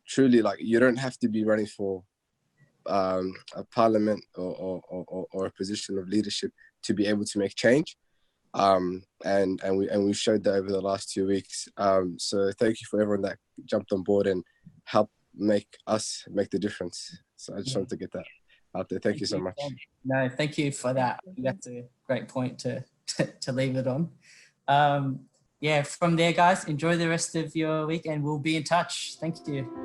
Truly, like, you don't have to be running for a parliament or a position of leadership to be able to make change. And we've showed that over the last 2 weeks. So thank you for everyone that jumped on board and helped make the difference. So I just wanted to get that out there. Thank you so much. No, thank you for that. That's a great point to leave it on. Yeah, from there, guys, enjoy the rest of your week and we'll be in touch. Thank you.